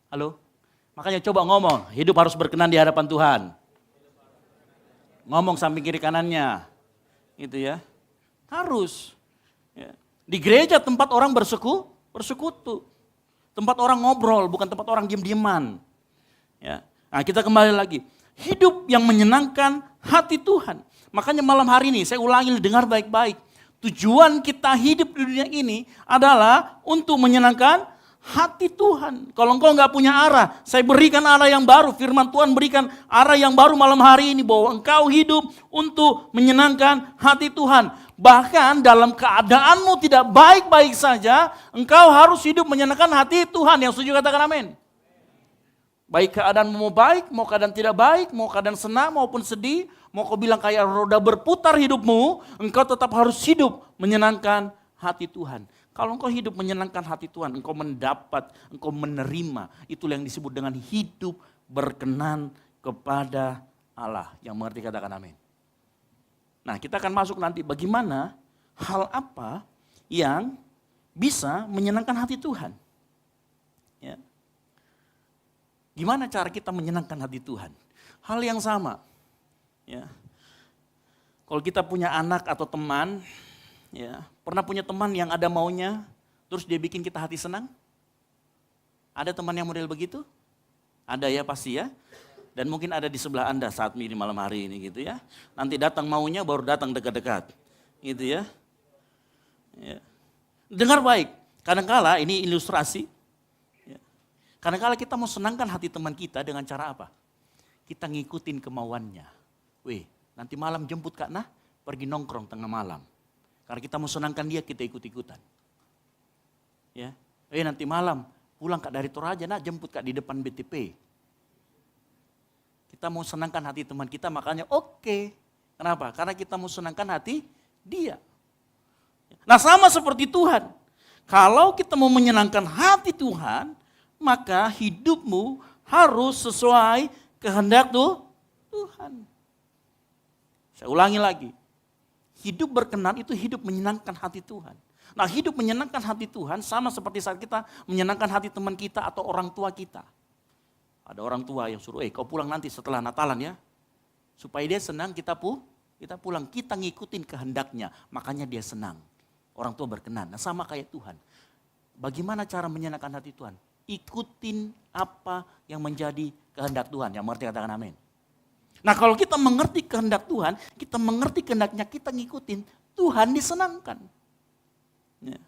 Halo? Makanya coba ngomong, hidup harus berkenan di hadapan Tuhan. Ngomong samping kiri kanannya. Gitu ya. Harus. Ya. Di gereja tempat orang bersekutu. Tempat orang ngobrol, bukan tempat orang diem-dieman. Ya. Nah, kita kembali lagi. Hidup yang menyenangkan hati Tuhan. Makanya malam hari ini saya ulangi, dengar baik-baik. Tujuan kita hidup di dunia ini adalah untuk menyenangkan hati Tuhan. Kalau engkau nggak punya arah, saya berikan arah yang baru. Firman Tuhan berikan arah yang baru malam hari ini bahwa engkau hidup untuk menyenangkan hati Tuhan. Bahkan dalam keadaanmu tidak baik-baik saja, engkau harus hidup menyenangkan hati Tuhan. Yang setuju katakan amin. Baik keadaanmu mau baik, mau keadaan tidak baik, mau keadaan senang maupun sedih, mau kau bilang kayak roda berputar hidupmu, engkau tetap harus hidup menyenangkan hati Tuhan. Kalau engkau hidup menyenangkan hati Tuhan, engkau mendapat, engkau menerima. Itulah yang disebut dengan hidup berkenan kepada Allah. Yang mengerti katakan amin. Nah, kita akan masuk nanti bagaimana hal apa yang bisa menyenangkan hati Tuhan. Ya. Gimana cara kita menyenangkan hati Tuhan? Hal yang sama. Ya. Kalau kita punya anak atau teman, ya, pernah punya teman yang ada maunya, terus dia bikin kita hati senang? Ada teman yang model begitu? Ada ya pasti ya. Dan mungkin ada di sebelah Anda saat ini malam hari ini gitu ya. Nanti datang maunya baru datang dekat-dekat. Gitu ya. Ya. Dengar baik, kadangkala ini ilustrasi. Ya. Kadangkala kita mau senangkan hati teman kita dengan cara apa? Kita ngikutin kemauannya. Nanti malam jemput Kak Nah, pergi nongkrong tengah malam. Karena kita mau senangkan dia, kita ikut-ikutan. Ya. Nanti malam pulang Kak dari Toraja, Nah jemput Kak di depan BTP. Kita mau senangkan hati teman kita, makanya oke. Kenapa? Karena kita mau senangkan hati dia. Nah sama seperti Tuhan. Kalau kita mau menyenangkan hati Tuhan, maka hidupmu harus sesuai kehendak Tuhan. Saya ulangi lagi. Hidup berkenan itu hidup menyenangkan hati Tuhan. Nah hidup menyenangkan hati Tuhan sama seperti saat kita menyenangkan hati teman kita atau orang tua kita. Ada orang tua yang suruh, kau pulang nanti setelah Natalan ya. Supaya dia senang kita Kita pulang, kita ngikutin kehendaknya, makanya dia senang. Orang tua berkenan. Nah sama kayak Tuhan. Bagaimana cara menyenangkan hati Tuhan? Ikutin apa yang menjadi kehendak Tuhan. Yang mengerti katakan amin. Nah kalau kita mengerti kehendak Tuhan, kita mengerti kehendaknya, kita ngikutin, Tuhan disenangkan. Ya.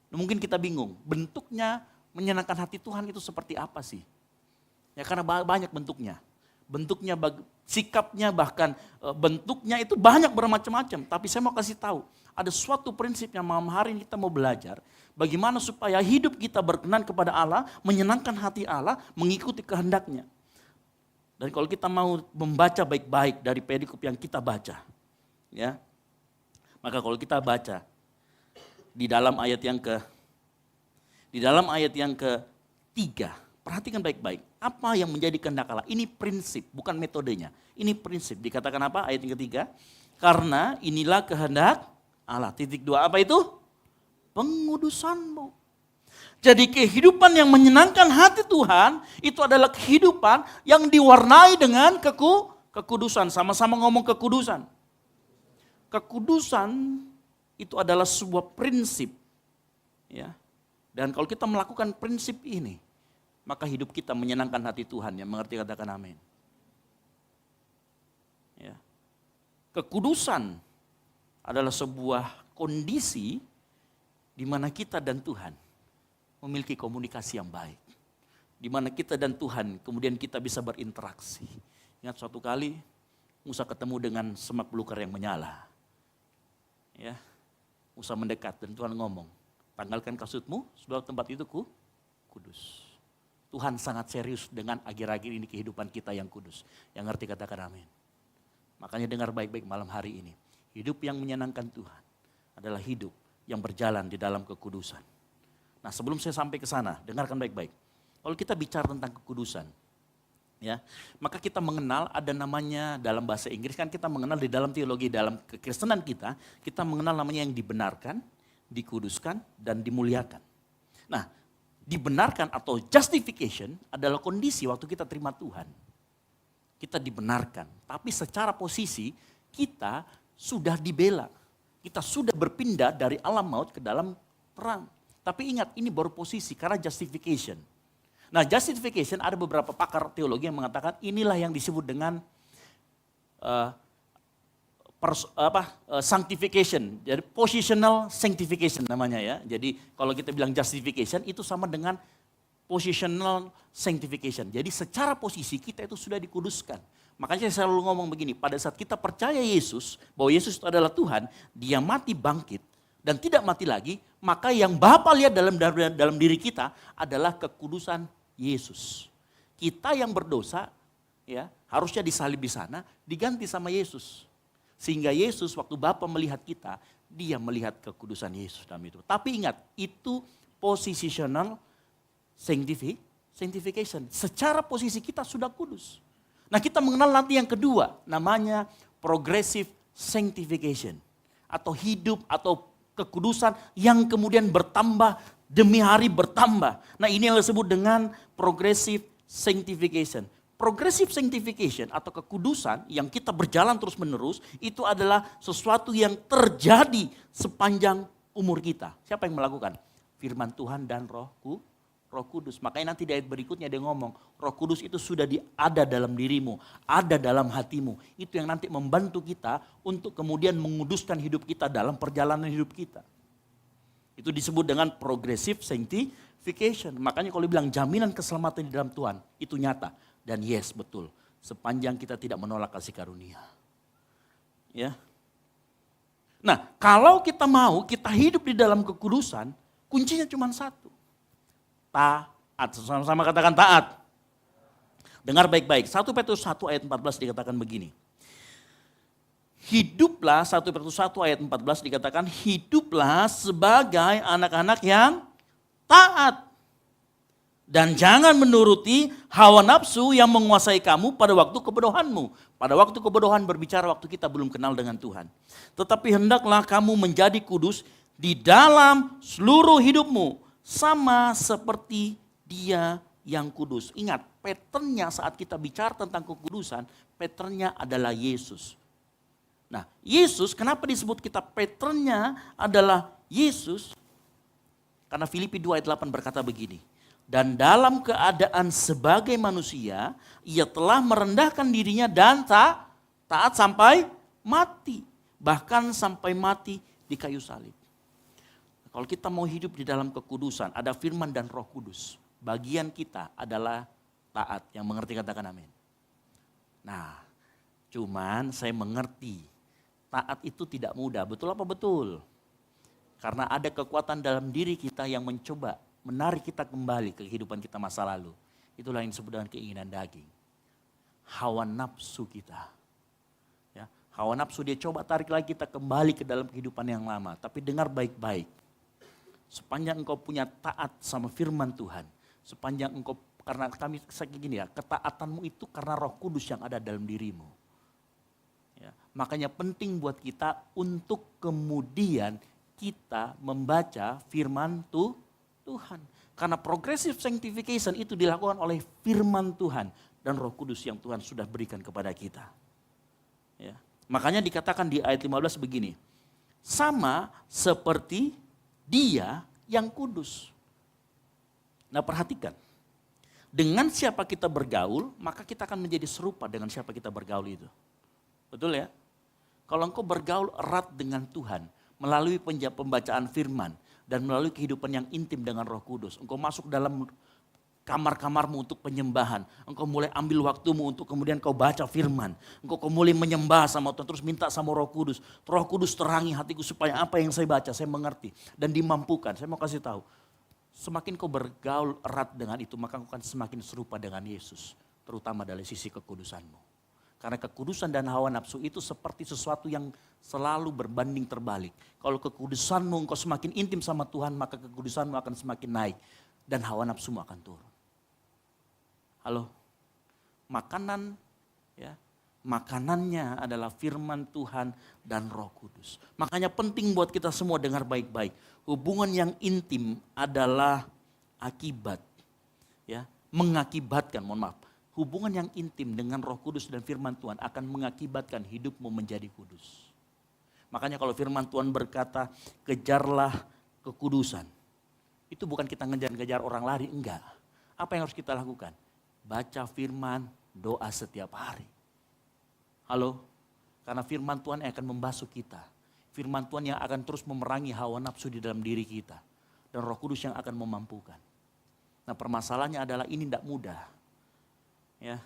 Nah, mungkin kita bingung, bentuknya menyenangkan hati Tuhan itu seperti apa sih? Ya karena banyak bentuknya. Bentuknya, sikapnya, bahkan bentuknya itu banyak bermacam-macam. Tapi saya mau kasih tahu, ada suatu prinsip yang malam hari ini kita mau belajar. Bagaimana supaya hidup kita berkenan kepada Allah, menyenangkan hati Allah, mengikuti kehendaknya. Dan kalau kita mau membaca baik-baik dari perikop yang kita baca, ya, maka kalau kita baca di dalam ayat yang ketiga, perhatikan baik-baik. Apa yang menjadi kehendak Allah? Ini prinsip, bukan metodenya. Ini prinsip. Dikatakan apa? Ayat yang ketiga. Karena inilah kehendak Allah. Titik dua, apa itu? Pengudusanmu. Jadi kehidupan yang menyenangkan hati Tuhan, itu adalah kehidupan yang diwarnai dengan kekudusan. Sama-sama ngomong kekudusan. Kekudusan itu adalah sebuah prinsip. Ya. Dan kalau kita melakukan prinsip ini, maka hidup kita menyenangkan hati Tuhan. Yang mengerti katakan amin. Ya. Kekudusan adalah sebuah kondisi di mana kita dan Tuhan memiliki komunikasi yang baik. Di mana kita dan Tuhan kemudian kita bisa berinteraksi. Ingat suatu kali Musa ketemu dengan semak belukar yang menyala. Ya. Musa mendekat dan Tuhan ngomong, tanggalkan kasutmu sebab tempat itu kudus. Tuhan sangat serius dengan akhir-akhir ini kehidupan kita yang kudus. Yang ngerti katakan amin. Makanya dengar baik-baik malam hari ini. Hidup yang menyenangkan Tuhan adalah hidup yang berjalan di dalam kekudusan. Nah sebelum saya sampai ke sana, dengarkan baik-baik. Kalau kita bicara tentang kekudusan, ya, maka kita mengenal ada namanya dalam bahasa Inggris, kan kita mengenal di dalam teologi, dalam kekristenan kita mengenal namanya yang dibenarkan, dikuduskan, dan dimuliakan. Nah, dibenarkan atau justification adalah kondisi waktu kita terima Tuhan. Kita dibenarkan, tapi secara posisi kita sudah dibela. Kita sudah berpindah dari alam maut ke dalam terang. Tapi ingat, ini baru posisi karena justification. Nah, justification ada beberapa pakar teologi yang mengatakan inilah yang disebut dengan sanctification, jadi positional sanctification namanya ya. Jadi kalau kita bilang justification itu sama dengan positional sanctification. Jadi secara posisi kita itu sudah dikuduskan. Makanya saya selalu ngomong begini, pada saat kita percaya Yesus, bahwa Yesus itu adalah Tuhan, dia mati bangkit dan tidak mati lagi, maka yang Bapa lihat dalam diri kita adalah kekudusan Yesus. Kita yang berdosa ya harusnya disalib di sana, diganti sama Yesus. Sehingga Yesus waktu Bapa melihat kita, dia melihat kekudusan Yesus dalam itu. Tapi ingat, itu positional sanctification. Secara posisi kita sudah kudus. Nah kita mengenal nanti yang kedua, namanya progressive sanctification. Atau hidup atau kekudusan yang kemudian bertambah demi hari bertambah. Nah ini yang disebut dengan progressive sanctification. Progressive sanctification atau kekudusan yang kita berjalan terus menerus itu adalah sesuatu yang terjadi sepanjang umur kita. Siapa yang melakukan? Firman Tuhan dan Roh Kudus. Makanya nanti di ayat berikutnya dia ngomong, Roh Kudus itu sudah ada dalam dirimu, ada dalam hatimu. Itu yang nanti membantu kita untuk kemudian menguduskan hidup kita dalam perjalanan hidup kita. Itu disebut dengan progressive sanctification. Makanya kalau bilang jaminan keselamatan di dalam Tuhan, itu nyata. Dan yes, betul. Sepanjang kita tidak menolak kasih karunia. Ya. Nah, kalau kita mau kita hidup di dalam kekudusan, kuncinya cuma satu. Taat. Sama-sama katakan taat. Dengar baik-baik. 1 Petrus 1 ayat 14 dikatakan begini. Hiduplah, 1 Petrus 1 ayat 14 dikatakan, hiduplah sebagai anak-anak yang taat. Dan jangan menuruti hawa nafsu yang menguasai kamu pada waktu kebodohanmu. Pada waktu kebodohan berbicara waktu kita belum kenal dengan Tuhan. Tetapi hendaklah kamu menjadi kudus di dalam seluruh hidupmu. Sama seperti Dia yang kudus. Ingat, patternnya saat kita bicara tentang kekudusan, patternnya adalah Yesus. Nah, Yesus kenapa disebut kita patternnya adalah Yesus? Karena Filipi 2 ayat 8 berkata begini. Dan dalam keadaan sebagai manusia, ia telah merendahkan dirinya dan taat sampai mati. Bahkan sampai mati di kayu salib. Kalau kita mau hidup di dalam kekudusan, ada firman dan Roh Kudus. Bagian kita adalah taat. Yang mengerti katakan amin. Nah, cuman saya mengerti. Taat itu tidak mudah, betul apa betul? Karena ada kekuatan dalam diri kita yang mencoba menarik kita kembali ke kehidupan kita masa lalu. Itulah yang disebut dengan keinginan daging. Hawa nafsu kita. Ya, hawa nafsu dia coba tarik lagi kita kembali ke dalam kehidupan yang lama. Tapi dengar baik-baik. Sepanjang engkau punya taat sama firman Tuhan. Sepanjang engkau, karena kami segini ya, ketaatanmu itu karena Roh Kudus yang ada dalam dirimu. Ya, makanya penting buat kita untuk kemudian kita membaca firman Tuhan. Karena progressive sanctification itu dilakukan oleh firman Tuhan dan Roh Kudus yang Tuhan sudah berikan kepada kita. Ya. Makanya dikatakan di ayat 15 begini. Sama seperti Dia yang kudus. Nah, perhatikan. Dengan siapa kita bergaul, maka kita akan menjadi serupa dengan siapa kita bergaul itu. Betul ya? Kalau engkau bergaul erat dengan Tuhan, melalui pembacaan firman, dan melalui kehidupan yang intim dengan Roh Kudus. Engkau masuk dalam kamar-kamarmu untuk penyembahan. Engkau mulai ambil waktumu untuk kemudian kau baca firman. Engkau mulai menyembah sama Tuhan, terus minta sama Roh Kudus. Roh Kudus terangi hatiku supaya apa yang saya baca, saya mengerti. Dan dimampukan. Saya mau kasih tahu, semakin kau bergaul erat dengan itu, maka kau akan semakin serupa dengan Yesus. Terutama dari sisi kekudusanmu. Karena kekudusan dan hawa nafsu itu seperti sesuatu yang selalu berbanding terbalik. Kalau kekudusanmu engkau semakin intim sama Tuhan, maka kekudusanmu akan semakin naik. Dan hawa nafsumu akan turun. Halo? Makanan, ya, makanannya adalah firman Tuhan dan Roh Kudus. Makanya penting buat kita semua dengar baik-baik. Hubungan yang intim adalah akibat. Ya, mengakibatkan, mohon maaf. Hubungan yang intim dengan Roh Kudus dan firman Tuhan akan mengakibatkan hidupmu menjadi kudus. Makanya kalau firman Tuhan berkata, kejarlah kekudusan. Itu bukan kita ngejar-ngejar orang lari, enggak. Apa yang harus kita lakukan? Baca firman, doa setiap hari. Halo? Karena firman Tuhan yang akan membasuh kita. Firman Tuhan yang akan terus memerangi hawa nafsu di dalam diri kita. Dan Roh Kudus yang akan memampukan. Nah, permasalahannya adalah ini tidak mudah. Ya,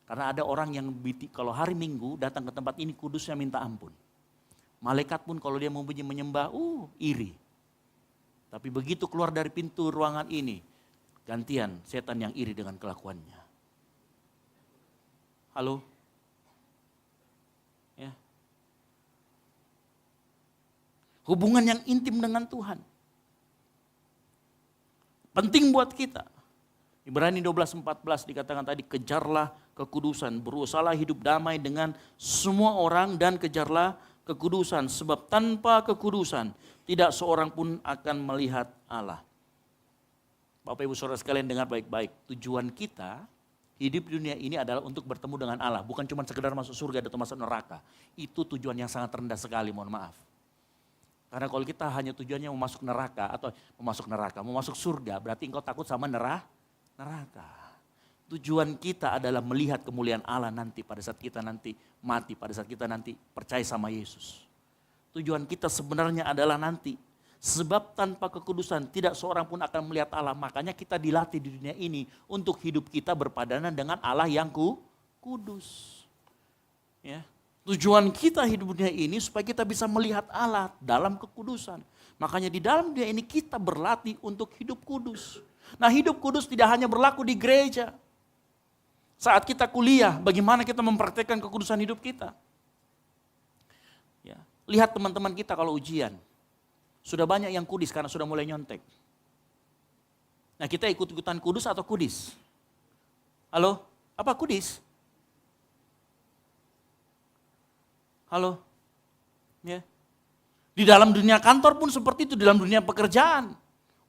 karena ada orang yang kalau hari Minggu datang ke tempat ini kudusnya minta ampun. Malaikat pun kalau dia mau menyembah, iri. Tapi begitu keluar dari pintu ruangan ini, gantian setan yang iri dengan kelakuannya. Halo? Ya. Hubungan yang intim dengan Tuhan. Penting buat kita. Ibrani 12:14 dikatakan tadi, kejarlah kekudusan, berusahalah hidup damai dengan semua orang dan kejarlah kekudusan. Sebab tanpa kekudusan tidak seorang pun akan melihat Allah. Bapak Ibu Saudara sekalian dengar baik-baik. Tujuan kita hidup di dunia ini adalah untuk bertemu dengan Allah. Bukan cuma sekedar masuk surga atau masuk neraka. Itu tujuan yang sangat rendah sekali, mohon maaf. Karena kalau kita hanya tujuannya mau masuk neraka atau mau masuk surga, berarti engkau takut sama neraka. Tujuan kita adalah melihat kemuliaan Allah nanti pada saat kita nanti mati, pada saat kita nanti percaya sama Yesus. Tujuan kita sebenarnya adalah nanti. Sebab tanpa kekudusan tidak seorang pun akan melihat Allah. Makanya kita dilatih di dunia ini untuk hidup kita berpadanan dengan Allah yang kudus. Ya. Tujuan kita hidup di dunia ini supaya kita bisa melihat Allah dalam kekudusan. Makanya di dalam dunia ini kita berlatih untuk hidup kudus. Nah, hidup kudus tidak hanya berlaku di gereja. Saat kita kuliah, bagaimana kita mempraktekkan kekudusan hidup kita? Ya, lihat teman-teman kita kalau ujian. Sudah banyak yang kudis karena sudah mulai nyontek. Nah, kita ikut-ikutan kudus atau kudis? Halo? Apa kudis? Halo? Ya. Di dalam dunia kantor pun seperti itu, di dalam dunia pekerjaan.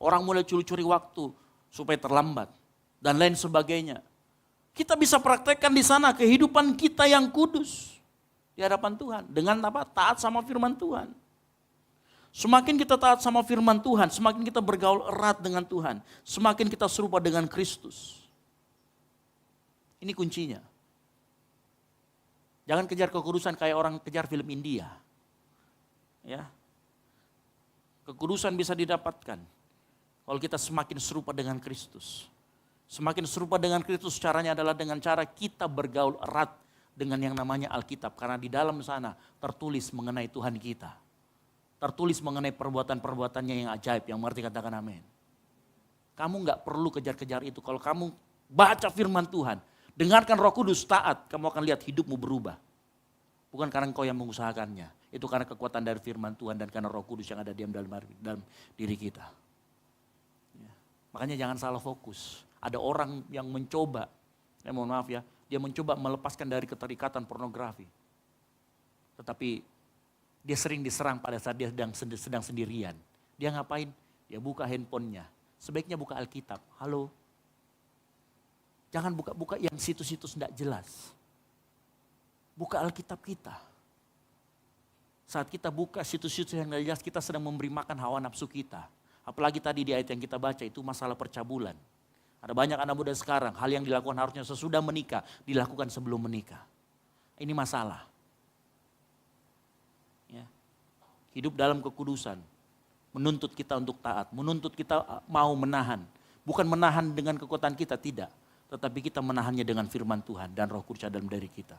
Orang mulai curi-curi waktu supaya terlambat dan lain sebagainya. Kita bisa praktekkan di sana kehidupan kita yang kudus. di hadapan Tuhan. Dengan apa? Taat sama firman Tuhan. Semakin kita taat sama firman Tuhan, semakin kita bergaul erat dengan Tuhan, semakin kita serupa dengan Kristus. Ini kuncinya. Jangan kejar kekudusan kayak orang kejar film India. Ya. Kekudusan bisa didapatkan kalau kita semakin serupa dengan Kristus. Semakin serupa dengan Kristus caranya adalah dengan cara kita bergaul erat dengan yang namanya Alkitab. Karena di dalam sana tertulis mengenai Tuhan kita. Tertulis mengenai perbuatan-perbuatannya yang ajaib, yang mengerti katakan amin. Kamu gak perlu kejar-kejar itu. Kalau kamu baca firman Tuhan, dengarkan Roh Kudus, taat, kamu akan lihat hidupmu berubah. Bukan karena engkau yang mengusahakannya. Itu karena kekuatan dari firman Tuhan dan karena Roh Kudus yang ada diam dalam diri kita. Ya. Makanya jangan salah fokus. Ada orang yang mencoba, mohon maaf ya, dia mencoba melepaskan dari keterikatan pornografi. Tetapi dia sering diserang pada saat dia sedang sendirian. Dia ngapain? Dia buka handphonenya. Sebaiknya buka Alkitab. Halo? Jangan buka-buka yang situs-situs tidak jelas. Buka Alkitab kita. Saat kita buka situs-situs yang tidak jelas, kita sedang memberi makan hawa nafsu kita. Apalagi tadi di ayat yang kita baca itu masalah percabulan. Ada banyak anak muda sekarang, hal yang dilakukan harusnya sesudah menikah, dilakukan sebelum menikah. Ini masalah. Ya. Hidup dalam kekudusan, menuntut kita untuk taat, menuntut kita mau menahan. Bukan menahan dengan kekuatan kita, tidak. Tetapi kita menahannya dengan firman Tuhan dan Roh Kudus dalam diri kita.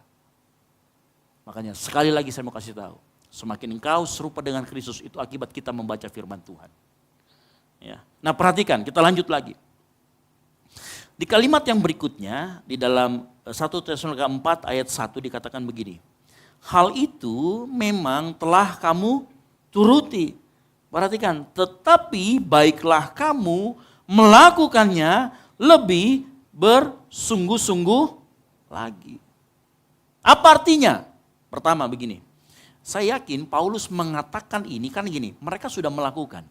Makanya sekali lagi saya mau kasih tahu, semakin engkau serupa dengan Kristus itu akibat kita membaca firman Tuhan. Ya. Nah perhatikan, kita lanjut lagi. Di kalimat yang berikutnya, di dalam 1 Tesalonika 4 ayat 1 dikatakan begini. Hal itu memang telah kamu turuti. Perhatikan, tetapi baiklah kamu melakukannya lebih bersungguh-sungguh lagi. Apa artinya? Pertama begini, saya yakin Paulus mengatakan ini kan gini, mereka sudah melakukan.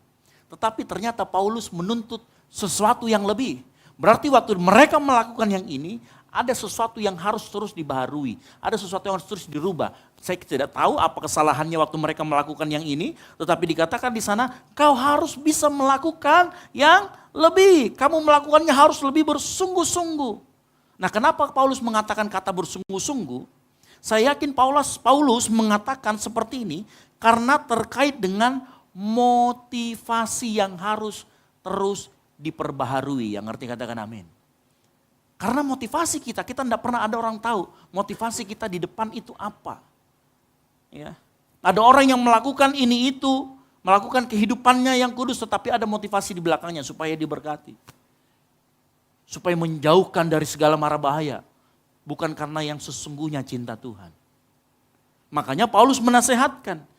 Tetapi ternyata Paulus menuntut sesuatu yang lebih. Berarti waktu mereka melakukan yang ini, ada sesuatu yang harus terus dibaharui. Ada sesuatu yang harus terus dirubah. Saya tidak tahu apa kesalahannya waktu mereka melakukan yang ini. Tetapi dikatakan di sana, kau harus bisa melakukan yang lebih. Kamu melakukannya harus lebih bersungguh-sungguh. Nah kenapa Paulus mengatakan kata bersungguh-sungguh? Saya yakin Paulus mengatakan seperti ini karena terkait dengan motivasi yang harus terus diperbaharui. Yang ngerti katakan amin. Karena motivasi kita tidak pernah ada orang tahu motivasi kita di depan itu apa. Ya. Ada orang yang melakukan ini itu, melakukan kehidupannya yang kudus tetapi ada motivasi di belakangnya supaya diberkati. Supaya menjauhkan dari segala mara bahaya. Bukan karena yang sesungguhnya cinta Tuhan. Makanya Paulus menasehatkan.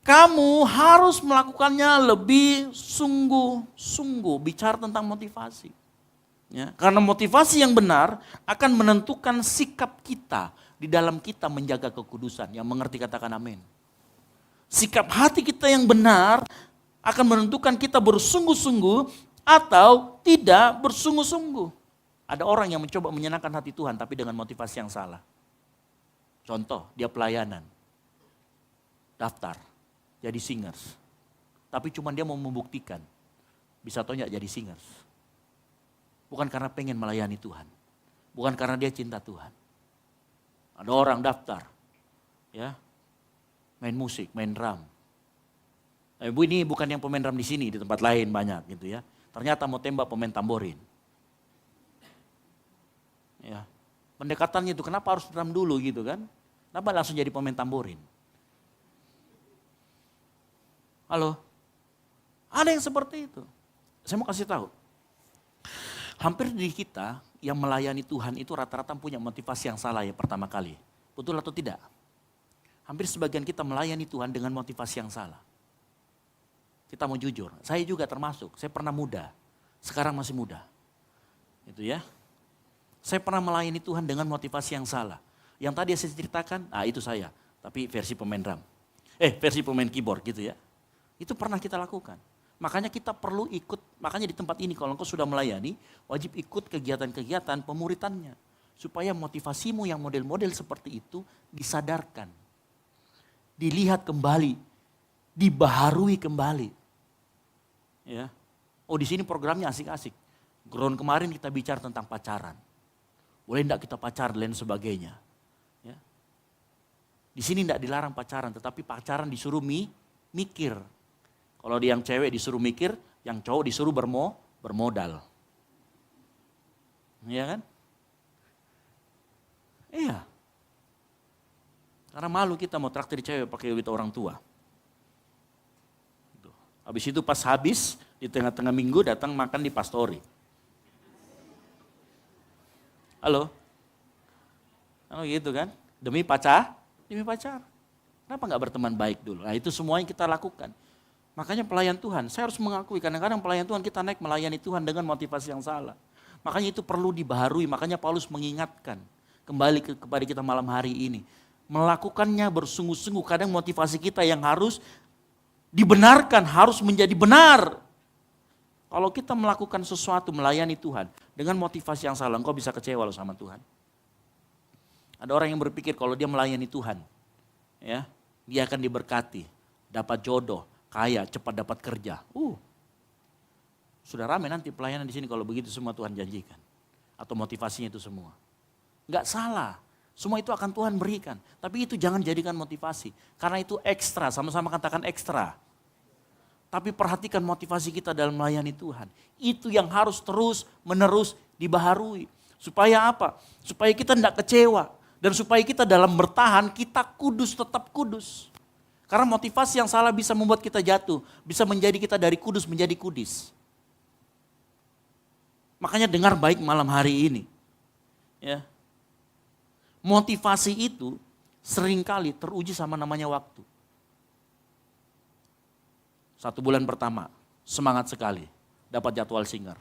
Kamu harus melakukannya lebih sungguh-sungguh. Bicara tentang motivasi. Ya, karena motivasi yang benar akan menentukan sikap kita di dalam kita menjaga kekudusan. Yang mengerti katakan amin. Sikap hati kita yang benar akan menentukan kita bersungguh-sungguh atau tidak bersungguh-sungguh. Ada orang yang mencoba menyenangkan hati Tuhan tapi dengan motivasi yang salah. Contoh, dia pelayanan. Daftar, jadi singers. Tapi cuma dia mau membuktikan. Bisa atau enggak jadi singers. Bukan karena pengen melayani Tuhan. Bukan karena dia cinta Tuhan. Ada orang daftar. Ya, main musik, main drum. Bu ini bukan yang pemain drum di sini, di tempat lain banyak gitu ya. Ternyata mau tembak pemain tamborin. Ya, pendekatannya itu kenapa harus drum dulu gitu kan? Kenapa langsung jadi pemain tamborin? Halo? Ada yang seperti itu. Saya mau kasih tahu. Hampir di kita yang melayani Tuhan itu rata-rata punya motivasi yang salah ya pertama kali. Betul atau tidak? Hampir sebagian kita melayani Tuhan dengan motivasi yang salah. Kita mau jujur, saya juga termasuk. Saya pernah muda, sekarang masih muda. Itu ya. Saya pernah melayani Tuhan dengan motivasi yang salah. Yang tadi saya ceritakan, itu saya. Tapi versi pemain drum. Versi pemain keyboard gitu ya. Itu pernah kita lakukan. Makanya kita perlu ikut, makanya di tempat ini kalau engkau sudah melayani, wajib ikut kegiatan-kegiatan pemuritannya. Supaya motivasimu yang model-model seperti itu disadarkan. Dilihat kembali, dibaharui kembali. Ya. Oh, di sini programnya asik-asik. Ground kemarin kita bicara tentang pacaran. Boleh enggak kita pacaran dan sebagainya. Ya. Di sini enggak dilarang pacaran, tetapi pacaran disuruh mikir. Kalau yang cewek disuruh mikir, yang cowok disuruh bermodal. Iya kan? Iya. Karena malu kita mau traktir cewek pakai duit orang tua. Habis itu pas habis, di tengah-tengah minggu datang makan di Pastori. Halo? Oh gitu kan? Demi pacar. Kenapa nggak berteman baik dulu? Nah itu semuanya kita lakukan. Makanya pelayan Tuhan, saya harus mengakui kadang-kadang pelayan Tuhan kita naik melayani Tuhan dengan motivasi yang salah. Makanya itu perlu dibaharui, makanya Paulus mengingatkan kembali kepada kita malam hari ini. Melakukannya bersungguh-sungguh, kadang motivasi kita yang harus dibenarkan, harus menjadi benar. Kalau kita melakukan sesuatu melayani Tuhan dengan motivasi yang salah, engkau bisa kecewa loh sama Tuhan. Ada orang yang berpikir kalau dia melayani Tuhan, ya, dia akan diberkati, dapat jodoh, kaya, cepat dapat kerja. Sudah ramai nanti pelayanan di sini kalau begitu semua Tuhan janjikan. Atau motivasinya itu semua. Enggak salah. Semua itu akan Tuhan berikan. Tapi itu jangan jadikan motivasi. Karena itu ekstra, sama-sama katakan ekstra. Tapi perhatikan motivasi kita dalam melayani Tuhan. Itu yang harus terus menerus dibaharui. Supaya apa? Supaya kita tidak kecewa. Dan supaya kita dalam bertahan, kita kudus, tetap kudus. Karena motivasi yang salah bisa membuat kita jatuh. Bisa menjadi kita dari kudus menjadi kudis. Makanya dengar baik malam hari ini. Ya. Motivasi itu seringkali teruji sama namanya waktu. 1 bulan pertama, semangat sekali, dapat jadwal singer.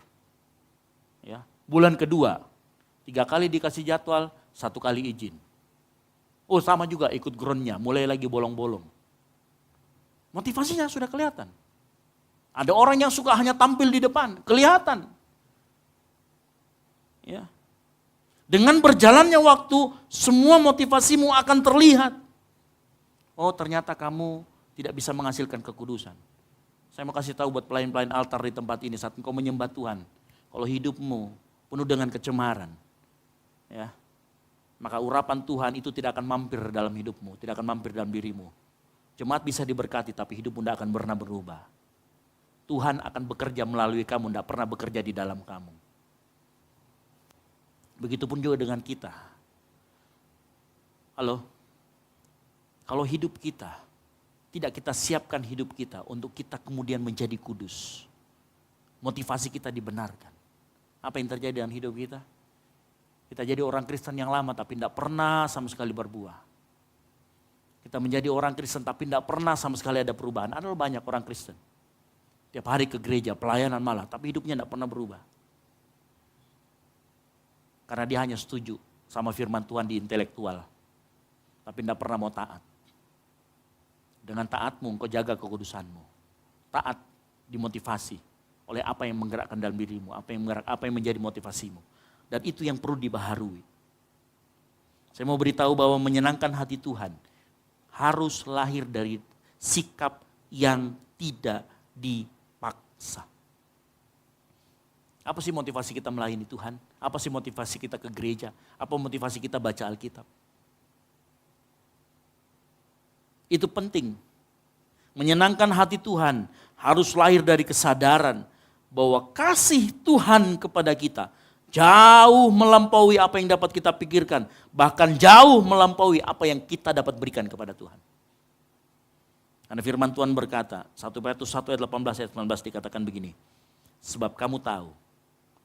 Ya. Bulan kedua, 3 kali dikasih jadwal, 1 kali izin. Oh sama juga ikut groundnya, mulai lagi bolong-bolong. Motivasinya sudah kelihatan. Ada orang yang suka hanya tampil di depan, kelihatan. Ya. Dengan berjalannya waktu, semua motivasimu akan terlihat. Oh ternyata kamu tidak bisa menghasilkan kekudusan. Saya mau kasih tahu buat pelayan-pelayan altar di tempat ini saat engkau menyembah Tuhan. Kalau hidupmu penuh dengan kecemaran, ya, maka urapan Tuhan itu tidak akan mampir dalam hidupmu, tidak akan mampir dalam dirimu. Jemaat bisa diberkati tapi hidupmu tidak akan pernah berubah. Tuhan akan bekerja melalui kamu, tidak pernah bekerja di dalam kamu. Begitupun juga dengan kita. Halo? Kalau hidup kita, tidak kita siapkan hidup kita untuk kita kemudian menjadi kudus. Motivasi kita dibenarkan. Apa yang terjadi dalam hidup kita? Kita jadi orang Kristen yang lama tapi tidak pernah sama sekali berbuah. Kita menjadi orang Kristen tapi tidak pernah sama sekali ada perubahan. Ada banyak orang Kristen. Tiap hari ke gereja, pelayanan malah, tapi hidupnya tidak pernah berubah. Karena dia hanya setuju sama firman Tuhan di intelektual. Tapi tidak pernah mau taat. Dengan taatmu engkau jaga kekudusanmu. Taat dimotivasi oleh apa yang menggerakkan dalam dirimu. Apa yang menjadi motivasimu. Dan itu yang perlu dibaharui. Saya mau beritahu bahwa menyenangkan hati Tuhan harus lahir dari sikap yang tidak dipaksa. Apa sih motivasi kita melayani Tuhan? Apa sih motivasi kita ke gereja? Apa motivasi kita baca Alkitab? Itu penting. Menyenangkan hati Tuhan harus lahir dari kesadaran bahwa kasih Tuhan kepada kita jauh melampaui apa yang dapat kita pikirkan. Bahkan jauh melampaui apa yang kita dapat berikan kepada Tuhan. Karena firman Tuhan berkata, 1 Petrus 1 ayat 18 ayat 19 dikatakan begini. Sebab kamu tahu,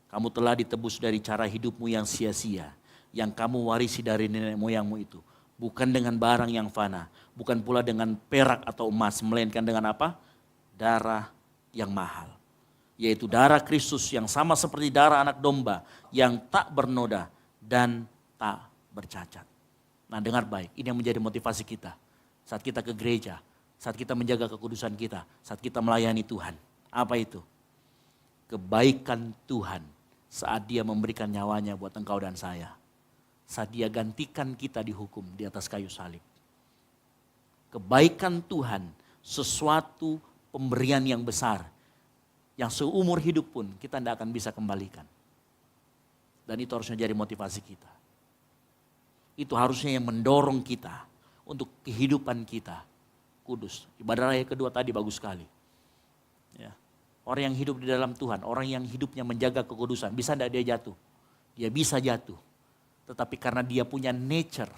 kamu telah ditebus dari cara hidupmu yang sia-sia, yang kamu warisi dari nenek moyangmu itu. Bukan dengan barang yang fana, bukan pula dengan perak atau emas, melainkan dengan apa? Darah yang mahal. Yaitu darah Kristus yang sama seperti darah anak domba, yang tak bernoda dan tak bercacat. Nah dengar baik, ini yang menjadi motivasi kita. Saat kita ke gereja, saat kita menjaga kekudusan kita, saat kita melayani Tuhan. Apa itu? Kebaikan Tuhan saat dia memberikan nyawanya buat engkau dan saya. saat dia gantikan kita dihukum di atas kayu salib. Kebaikan Tuhan, sesuatu pemberian yang besar, yang seumur hidup pun kita tidak akan bisa kembalikan. Dan itu harusnya jadi motivasi kita. Itu harusnya yang mendorong kita untuk kehidupan kita kudus. Ibadah raya kedua tadi bagus sekali. Ya. Orang yang hidup di dalam Tuhan, orang yang hidupnya menjaga kekudusan, bisa tidak dia jatuh? Dia bisa jatuh. Tetapi karena dia punya nature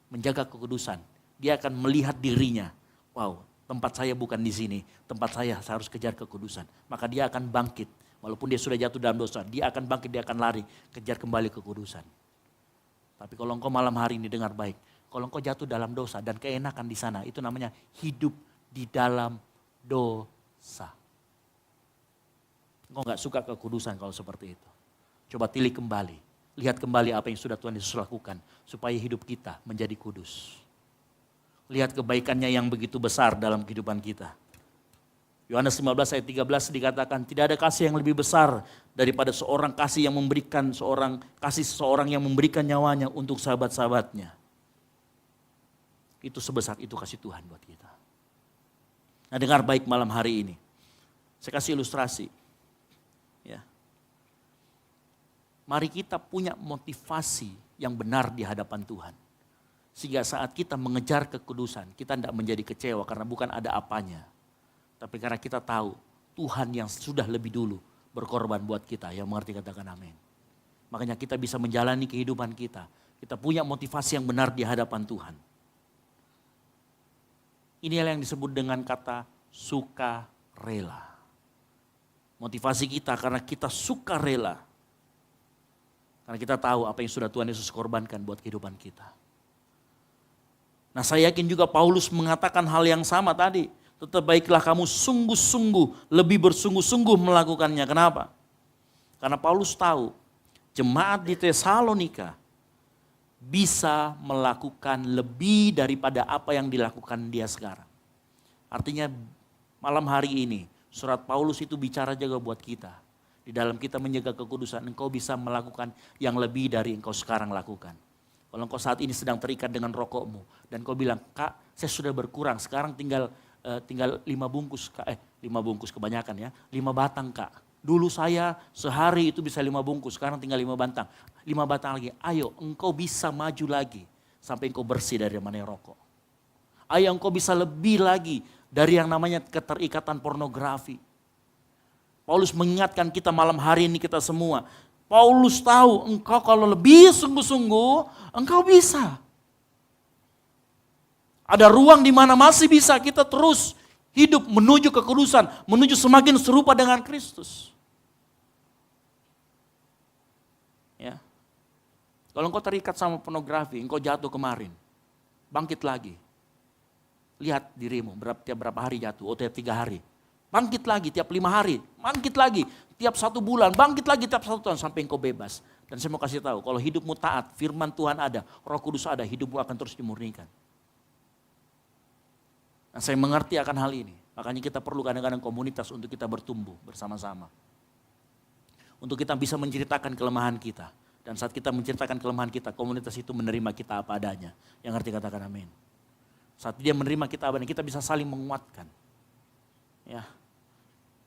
menjaga kekudusan, dia akan melihat dirinya, wow, tempat saya bukan di sini, tempat saya harus kejar kekudusan. Maka dia akan bangkit, walaupun dia sudah jatuh dalam dosa, dia akan bangkit, dia akan lari, kejar kembali kekudusan. Tapi kalau engkau malam hari ini dengar baik, kalau engkau jatuh dalam dosa dan keenakan di sana, itu namanya hidup di dalam dosa. Engkau gak suka kekudusan kalau seperti itu. Coba pilih kembali, lihat kembali apa yang sudah Tuhan Yesus lakukan, supaya hidup kita menjadi kudus. Lihat kebaikannya yang begitu besar dalam kehidupan kita. Yohanes 15 ayat 13 dikatakan, tidak ada kasih yang lebih besar daripada seorang kasih yang memberikan seseorang yang memberikan nyawanya untuk sahabat-sahabatnya. Itu sebesar itu kasih Tuhan buat kita. Nah, dengar baik malam hari ini. Saya kasih ilustrasi. Ya. Mari kita punya motivasi yang benar di hadapan Tuhan. Sehingga saat kita mengejar kekudusan, kita tidak menjadi kecewa karena bukan ada apanya. Tapi karena kita tahu Tuhan yang sudah lebih dulu berkorban buat kita. Yang mengerti katakan amin. Makanya kita bisa menjalani kehidupan kita. Kita punya motivasi yang benar di hadapan Tuhan. Inilah yang disebut dengan kata sukarela. Motivasi kita karena kita sukarela. Karena kita tahu apa yang sudah Tuhan Yesus korbankan buat kehidupan kita. Nah, saya yakin juga Paulus mengatakan hal yang sama tadi. Tetap baiklah kamu sungguh-sungguh, lebih bersungguh-sungguh melakukannya. Kenapa? Karena Paulus tahu jemaat di Tesalonika bisa melakukan lebih daripada apa yang dilakukan dia sekarang. Artinya malam hari ini surat Paulus itu bicara juga buat kita. Di dalam kita menjaga kekudusan, engkau bisa melakukan yang lebih dari engkau sekarang lakukan. Kalau engkau saat ini sedang terikat dengan rokokmu dan kau bilang, Kak, saya sudah berkurang, sekarang tinggal 5 bungkus, Kak. 5 bungkus kebanyakan ya, 5 batang, Kak. Dulu saya sehari itu bisa 5 bungkus, sekarang tinggal 5 batang. 5 batang lagi, ayo engkau bisa maju lagi sampai engkau bersih dari mana rokok. Ayo engkau bisa lebih lagi dari yang namanya keterikatan pornografi. Paulus mengingatkan kita malam hari ini kita semua. Paulus tahu engkau kalau lebih sungguh-sungguh, engkau bisa. Ada ruang di mana masih bisa kita terus hidup menuju kekudusan, menuju semakin serupa dengan Kristus. Ya. Kalau engkau terikat sama pornografi, engkau jatuh kemarin, bangkit lagi. Lihat dirimu, tiap berapa hari jatuh, tiap 3 hari. Bangkit lagi tiap 5 hari, bangkit lagi tiap 1 bulan, bangkit lagi tiap 1 tahun sampai engkau bebas. Dan saya mau kasih tahu, kalau hidupmu taat, firman Tuhan ada, Roh Kudus ada, hidupmu akan terus dimurnikan. Nah, saya mengerti akan hal ini, makanya kita perlu kadang-kadang komunitas untuk kita bertumbuh bersama-sama. Untuk kita bisa menceritakan kelemahan kita. Dan saat kita menceritakan kelemahan kita, komunitas itu menerima kita apa adanya. Yang ngerti katakan amin. Saat dia menerima kita apa adanya, kita bisa saling menguatkan. Ya.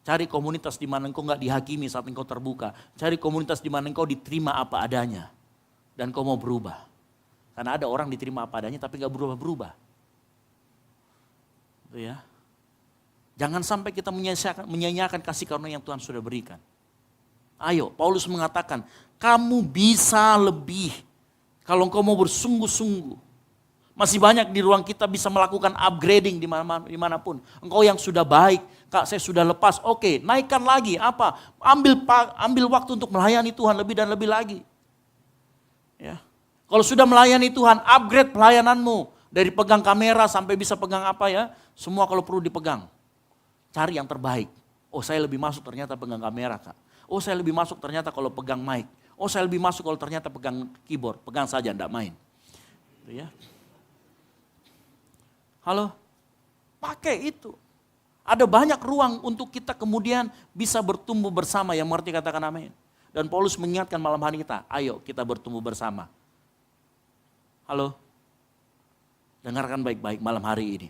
Cari komunitas di mana engkau enggak dihakimi saat engkau terbuka. Cari komunitas di mana engkau diterima apa adanya. Dan kau mau berubah. Karena ada orang diterima apa adanya tapi enggak berubah-berubah. Itu ya. Jangan sampai kita menyanyiakan kasih karunia yang Tuhan sudah berikan. Ayo, Paulus mengatakan, kamu bisa lebih kalau engkau mau bersungguh-sungguh. Masih banyak di ruang kita bisa melakukan upgrading dimanapun. Engkau yang sudah baik, Kak saya sudah lepas, oke naikkan lagi apa? Ambil waktu untuk melayani Tuhan lebih dan lebih lagi. Ya. Kalau sudah melayani Tuhan, upgrade pelayananmu. Dari pegang kamera sampai bisa pegang apa ya, semua kalau perlu dipegang. Cari yang terbaik. Oh saya lebih masuk ternyata pegang kamera Kak. Oh saya lebih masuk ternyata kalau pegang mic. Oh saya lebih masuk kalau ternyata pegang keyboard. Pegang saja, enggak main. Itu ya. Halo, pakai itu. Ada banyak ruang untuk kita kemudian bisa bertumbuh bersama yang mengerti katakan amin. Dan Paulus mengingatkan malam hari kita, ayo kita bertumbuh bersama. Halo? Dengarkan baik-baik malam hari ini.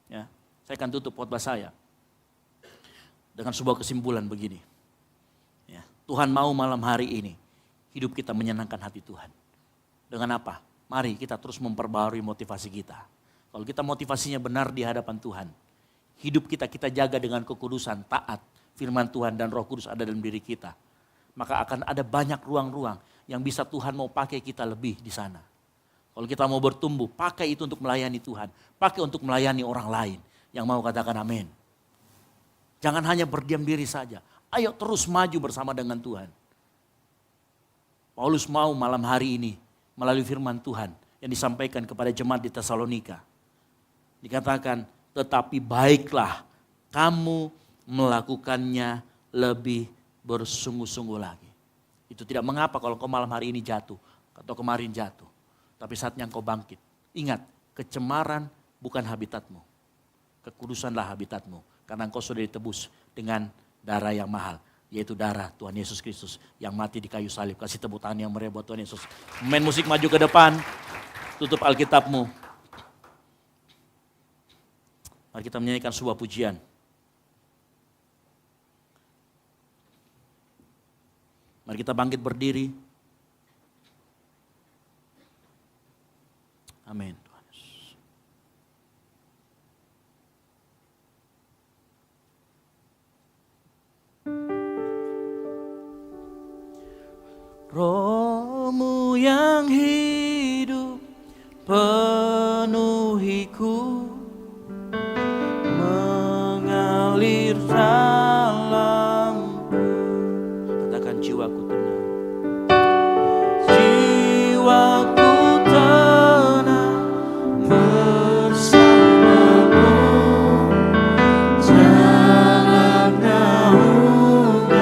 Ya, saya akan tutup khotbah saya dengan sebuah kesimpulan begini. Ya, Tuhan mau malam hari ini hidup kita menyenangkan hati Tuhan. Dengan apa? Mari kita terus memperbarui motivasi kita. Kalau kita motivasinya benar di hadapan Tuhan, hidup kita jaga dengan kekudusan, taat, firman Tuhan dan Roh Kudus ada dalam diri kita. Maka akan ada banyak ruang-ruang yang bisa Tuhan mau pakai kita lebih di sana. Kalau kita mau bertumbuh, pakai itu untuk melayani Tuhan. Pakai untuk melayani orang lain. Yang mau katakan amin. Jangan hanya berdiam diri saja. Ayo terus maju bersama dengan Tuhan. Paulus mau malam hari ini melalui firman Tuhan yang disampaikan kepada jemaat di Tesalonika. Dikatakan, tetapi baiklah kamu melakukannya lebih bersungguh-sungguh lagi. Itu tidak mengapa kalau kau malam hari ini jatuh atau kemarin jatuh. Tapi saatnya engkau bangkit. Ingat, kecemaran bukan habitatmu. Kekudusanlah habitatmu. Karena engkau sudah ditebus dengan darah yang mahal. Yaitu darah Tuhan Yesus Kristus yang mati di kayu salib. Kasih tepuk tangan yang meriah buat Tuhan Yesus. Main musik maju ke depan. Tutup Alkitabmu. Mari kita menyanyikan sebuah pujian. Mari kita bangkit berdiri. Amin. Roh-Mu yang hidup penuhiku, mengalir dalamku. Katakan jiwaku tenang. Jiwaku tenang bersamamu. Jalan naunganmu.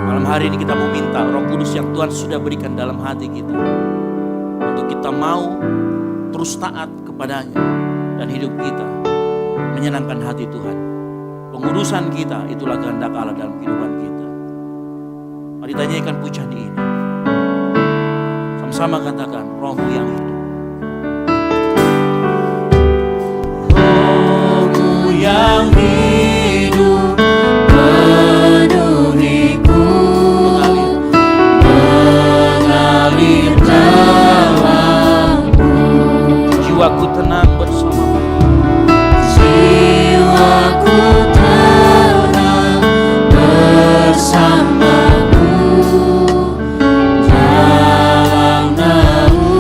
Malam hari ini kita mau minta Roh Kudus yang Tuhan sudah berikan dalam hati kita. Untuk kita mau terus taat kepadanya. Dan hidup kita menyenangkan hati Tuhan. Pengurusan kita itulah kehendak Allah dalam kehidupan kita. Mari tanyakan pujian ini. Sama-sama katakan, Roh-Mu yang hidup. Roh-Mu yang hidup penuhiku, mengalir dalamku. Jiwaku tenang bersamamu. Jiwaku tenang bersamamu. Dalam naunganmu.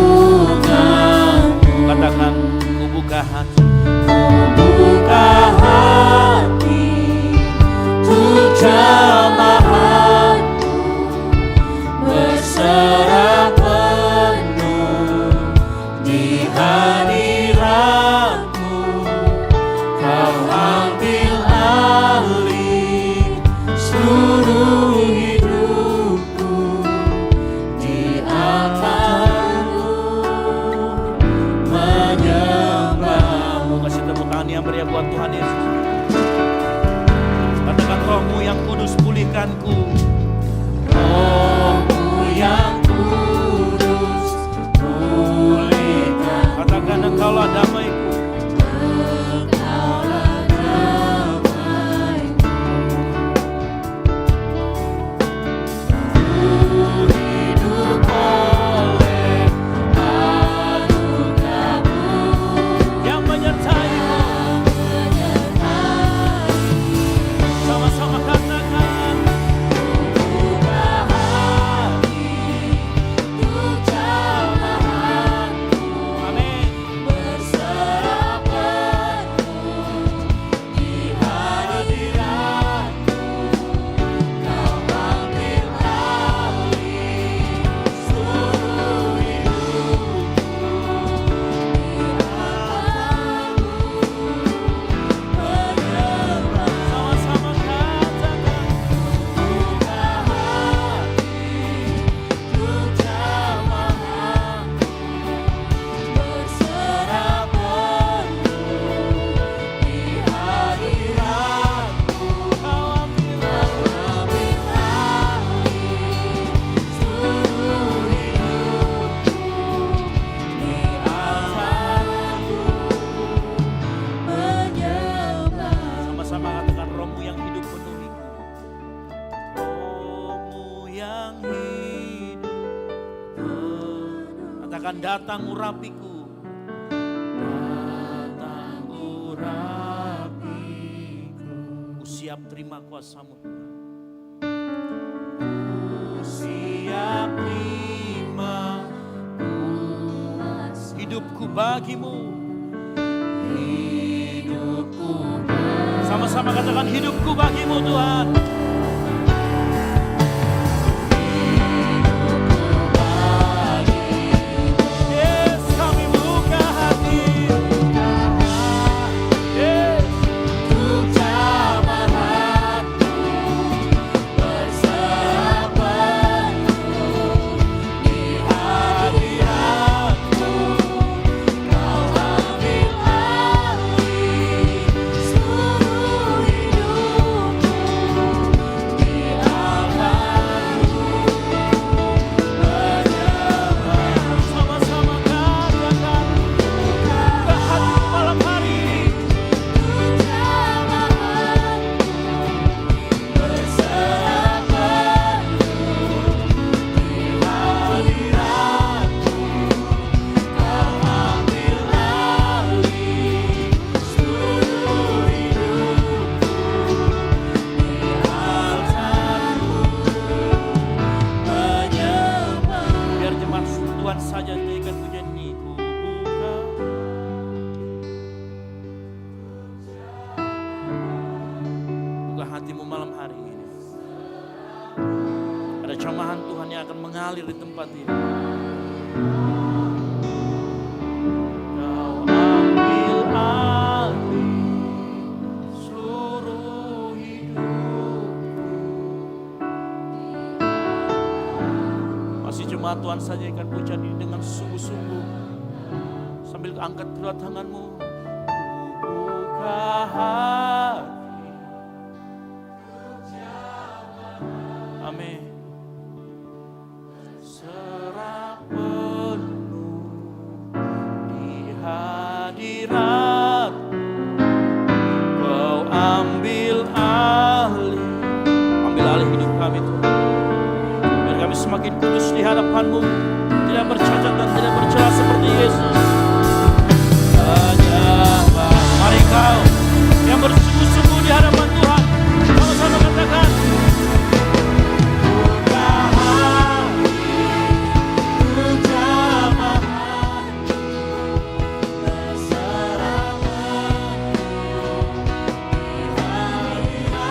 Katakan, ku buka hati. Ku buka hati untuk jamaatmu. Berserah penuh di hadiratmu. Kau ambil alih seluruh hidupku. Di atasmu menyembahmu. Kasih tepuk tangan yang meriah buat Tuhan Yesus. Katakan, Roh-Mu yang kudus pulihkanku. Roh-Mu yang kudus pulihkan. Katakan, Engkaulah damaiku. Engkaulah damaiku. Ku hidup oleh anugerah-Mu yang menyertai-Mu. Sama-sama katakan, yang hidup. Katakan datang urapiku. Datang urapiku. Ku siap terima kuasa-Mu. Ku siap terima hidupku bagimu. Hidupku bagimu. Sama-sama katakan hidupku bagimu Tuhan. Tuhan saja ikan pujian ini dengan sungguh-sungguh sambil angkat kedua tanganmu. Buka hati. Amin. Serah penuh di hadirat. Kau ambil alih hidup kami Tuhan. Kami semakin kudus di hadapan-Mu, tidak bercacat dan tidak bercela seperti Yesus. Mari kau yang bersungguh-sungguh di hadapan Tuhan, sama-sama katakan. Buka hati, ku jamah hati, berserah penuh di hadirat-Mu. Kau ambil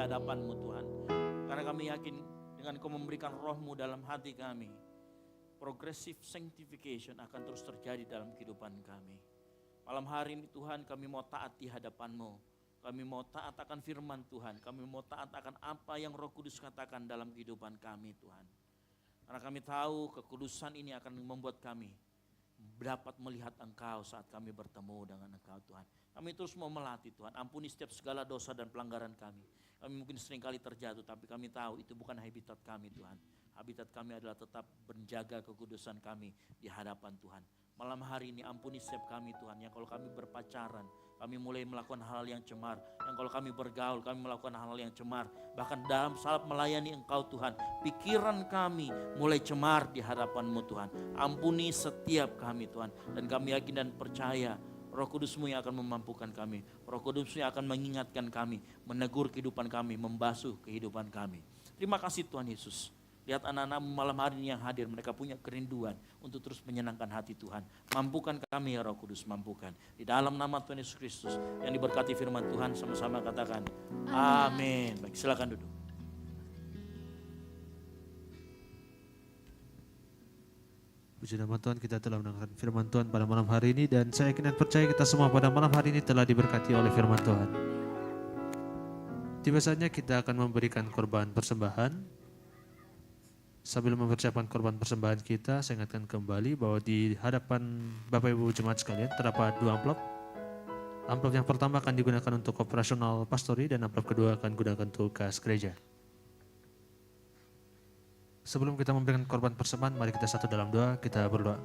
hadapan-Mu Tuhan. Karena kami yakin dengan Kau memberikan Roh-Mu dalam hati kami, progressive sanctification akan terus terjadi dalam kehidupan kami. Malam hari ini Tuhan, kami mau taat di hadapan-Mu. Kami mau taat akan firman Tuhan. Kami mau taat akan apa yang Roh Kudus katakan dalam kehidupan kami Tuhan. Karena kami tahu kekudusan ini akan membuat kami dapat melihat Engkau saat kami bertemu dengan Engkau Tuhan. Kami terus mau melatih Tuhan, ampuni setiap segala dosa dan pelanggaran kami. Kami mungkin seringkali terjatuh, tapi kami tahu itu bukan habitat kami Tuhan. Habitat kami adalah tetap menjaga kekudusan kami di hadapan Tuhan. Malam hari ini ampuni setiap kami Tuhan, yang kalau kami berpacaran, kami mulai melakukan hal yang cemar. Yang kalau kami bergaul, kami melakukan hal yang cemar. Bahkan dalam saat melayani Engkau Tuhan, pikiran kami mulai cemar di hadapan-Mu Tuhan. Ampuni setiap kami Tuhan. Dan kami yakin dan percaya Roh Kudus-Mu yang akan memampukan kami. Roh Kudus-Mu yang akan mengingatkan kami, menegur kehidupan kami, membasuh kehidupan kami. Terima kasih Tuhan Yesus. Lihat anak-anak malam hari ini yang hadir, mereka punya kerinduan untuk terus menyenangkan hati Tuhan. Mampukan kami ya Roh Kudus, mampukan. Di dalam nama Tuhan Yesus Kristus yang diberkati firman Tuhan, sama-sama katakan amin. Baik, silakan duduk. Puji nama Tuhan, kita telah mendengarkan firman Tuhan pada malam hari ini, dan saya yakin dan percaya kita semua pada malam hari ini telah diberkati oleh firman Tuhan. Tiba saatnya kita akan memberikan korban persembahan. Sambil mempersiapkan korban persembahan kita, saya ingatkan kembali bahwa di hadapan Bapak Ibu Jemaat sekalian terdapat 2 amplop. Amplop yang pertama akan digunakan untuk operasional pastori dan amplop kedua akan digunakan untuk kas gereja. Sebelum kita memberikan korban persembahan, mari kita satu dalam doa, kita berdoa.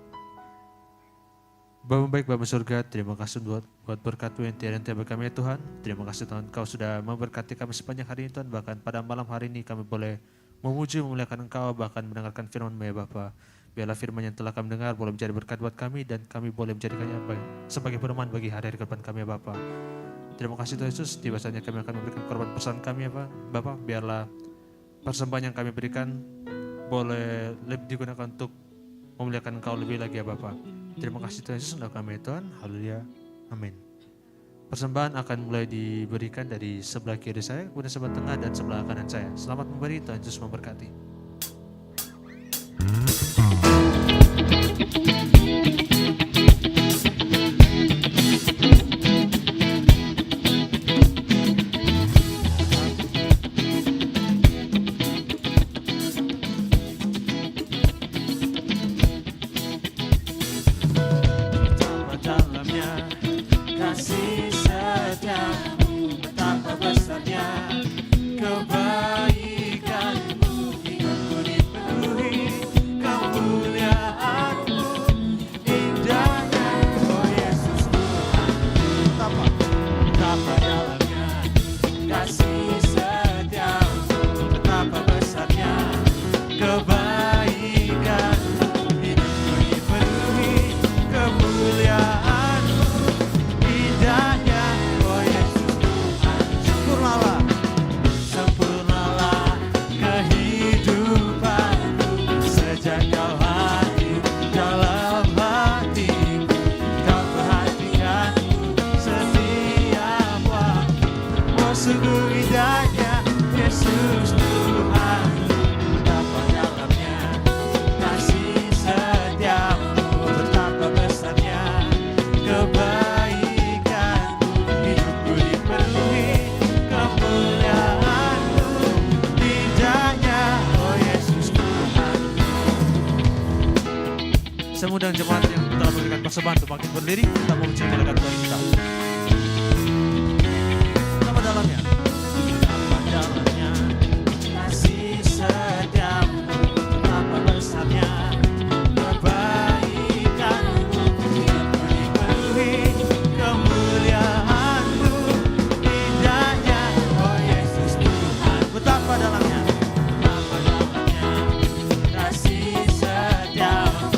Bapa baik, Bapa surga, terima kasih buat berkat-Mu yang tiada-henti bagi kami ya Tuhan. Terima kasih Tuhan, Kau sudah memberkati kami sepanjang hari ini Tuhan. Bahkan pada malam hari ini kami boleh memuji, memuliakan Engkau, bahkan mendengarkan firman-Mu ya Bapa. Biarlah firman yang telah kami dengar boleh menjadi berkat buat kami, dan kami boleh menjadikannya sebagai pedoman bagi hari-hari ke depan kami ya Bapa. Terima kasih Tuhan Yesus, tiba saatnya kami akan memberikan korban persembahan kami ya Bapa. Biarlah persembahan yang kami berikan boleh lebih digunakan untuk memuliakan Engkau lebih lagi ya Bapa. Terima kasih Tuhan Yesus untuk kami Tuhan. Haleluya. Amin. Persembahan akan mulai diberikan dari sebelah kiri saya, kemudian sebelah tengah dan sebelah kanan saya. Selamat memberi, Tuhan Yesus memberkati. Saya undang jemaat yang telah memberikan persembahan untuk makin berdiri, kita mau menceritakan Tuhan kita. Nama dalamnya. Nama dalamnya kasih setiamu, betapa besarnya kebaikanmu, dipenuhi kemuliaanmu, indahnya, oh Yesus Tuhan. Betapa dalamnya. Nama dalamnya kasih setiamu,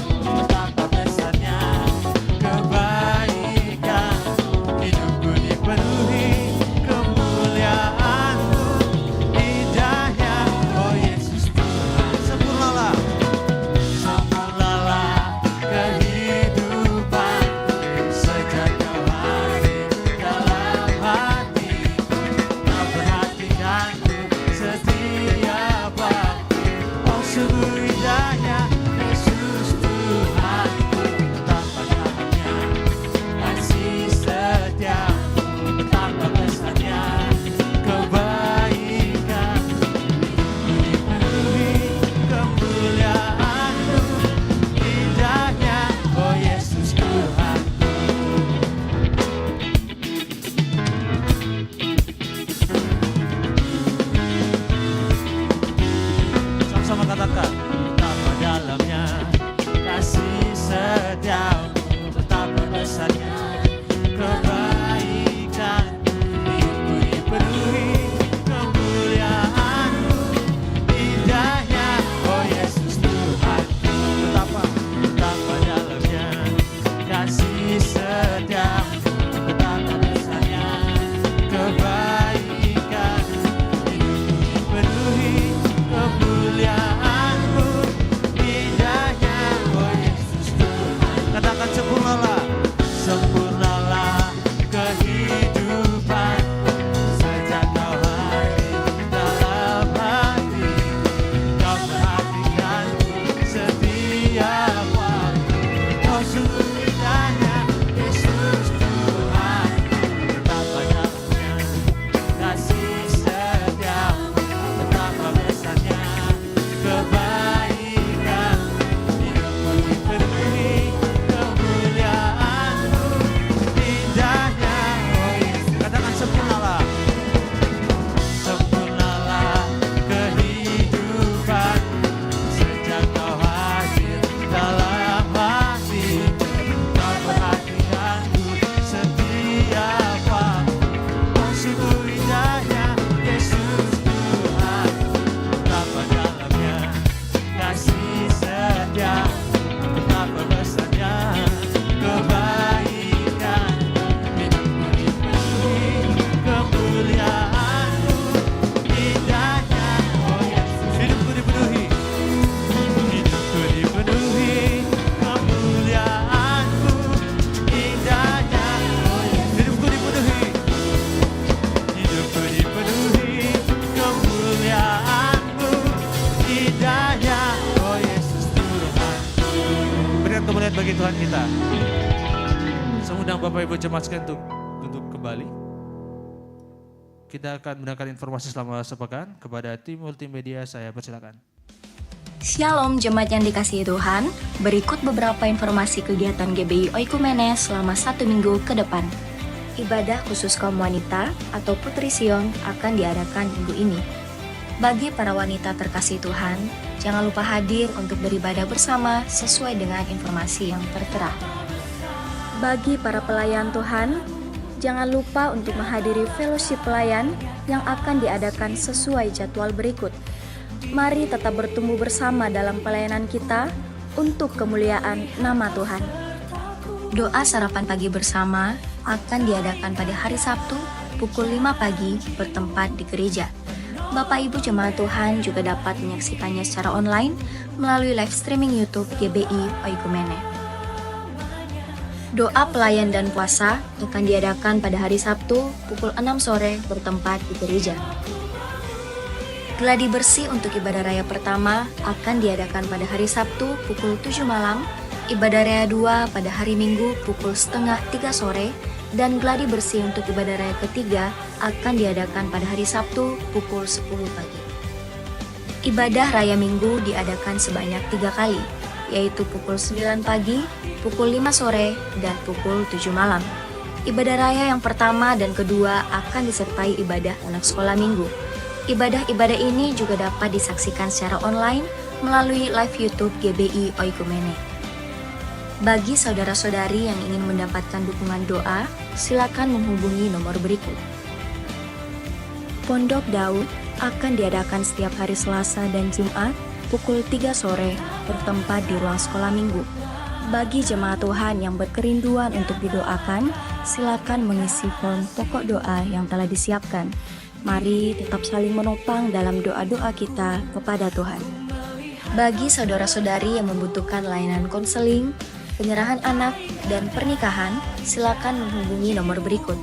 katakan, betapa dalamnya kasih setiamu, kemuliaan bagi Tuhan kita. Saya undang Bapak Ibu jemaat sekalian untuk kembali. Kita akan mendengarkan informasi selama sepekan. Kepada tim multimedia saya persilakan. Shalom jemaat yang dikasihi Tuhan, berikut beberapa informasi kegiatan GBI Oikumene selama 1 minggu ke depan. Ibadah khusus kaum wanita atau Putri Sion akan diadakan minggu ini. Bagi para wanita terkasih Tuhan, jangan lupa hadir untuk beribadah bersama sesuai dengan informasi yang tertera. Bagi para pelayan Tuhan, jangan lupa untuk menghadiri fellowship pelayan yang akan diadakan sesuai jadwal berikut. Mari tetap bertumbuh bersama dalam pelayanan kita untuk kemuliaan nama Tuhan. Doa sarapan pagi bersama akan diadakan pada hari Sabtu pukul 5 pagi bertempat di gereja. Bapak Ibu jemaat Tuhan juga dapat menyaksikannya secara online melalui live streaming YouTube GBI Oikumene. Doa pelayan dan puasa akan diadakan pada hari Sabtu pukul 6 sore bertempat di gereja. Gladi bersih untuk ibadah raya pertama akan diadakan pada hari Sabtu pukul 7 malam, ibadah raya 2 pada hari Minggu pukul 2:30 sore, dan gladi bersih untuk ibadah raya ketiga akan diadakan pada hari Sabtu pukul 10 pagi. Ibadah raya Minggu diadakan sebanyak 3 kali, yaitu pukul 9 pagi, pukul 5 sore, dan pukul 7 malam. Ibadah raya yang pertama dan kedua akan disertai ibadah anak sekolah minggu. Ibadah-ibadah ini juga dapat disaksikan secara online melalui live YouTube GBI Oikumene. Bagi saudara-saudari yang ingin mendapatkan dukungan doa, silakan menghubungi nomor berikut. Pondok Daud akan diadakan setiap hari Selasa dan Jumat pukul 3 sore bertempat di ruang sekolah minggu. Bagi jemaat Tuhan yang berkerinduan untuk didoakan, silakan mengisi form pokok doa yang telah disiapkan. Mari tetap saling menopang dalam doa-doa kita kepada Tuhan. Bagi saudara-saudari yang membutuhkan layanan konseling, penyerahan anak, dan pernikahan, silakan menghubungi nomor berikut.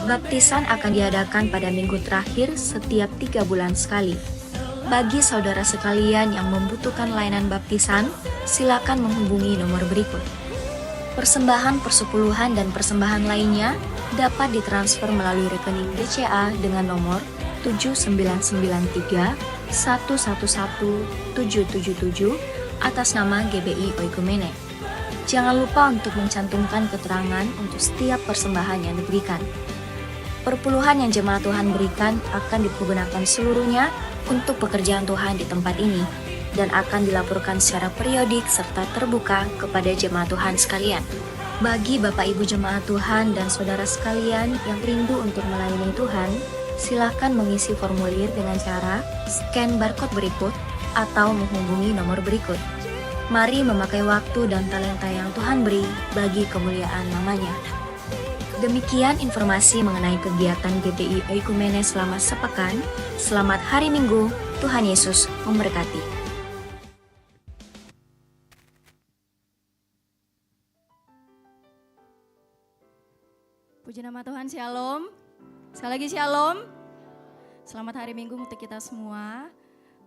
Baptisan akan diadakan pada minggu terakhir setiap 3 bulan sekali. Bagi saudara sekalian yang membutuhkan layanan baptisan, silakan menghubungi nomor berikut. Persembahan persepuluhan dan persembahan lainnya dapat ditransfer melalui rekening BCA dengan nomor 7993 111 777 atas nama GBI Oikumene. Jangan lupa untuk mencantumkan keterangan untuk setiap persembahan yang diberikan. Perpuluhan yang jemaat Tuhan berikan akan dipergunakan seluruhnya untuk pekerjaan Tuhan di tempat ini dan akan dilaporkan secara periodik serta terbuka kepada jemaat Tuhan sekalian. Bagi Bapak Ibu jemaat Tuhan dan saudara sekalian yang rindu untuk melayani Tuhan, silakan mengisi formulir dengan cara scan barcode berikut atau menghubungi nomor berikut. Mari memakai waktu dan talenta yang Tuhan beri bagi kemuliaan namanya. Demikian informasi mengenai kegiatan GBI Oikumene selama sepekan. Selamat hari Minggu, Tuhan Yesus memberkati. Puji nama Tuhan, Shalom. Sekali lagi Shalom. Selamat hari Minggu untuk kita semua.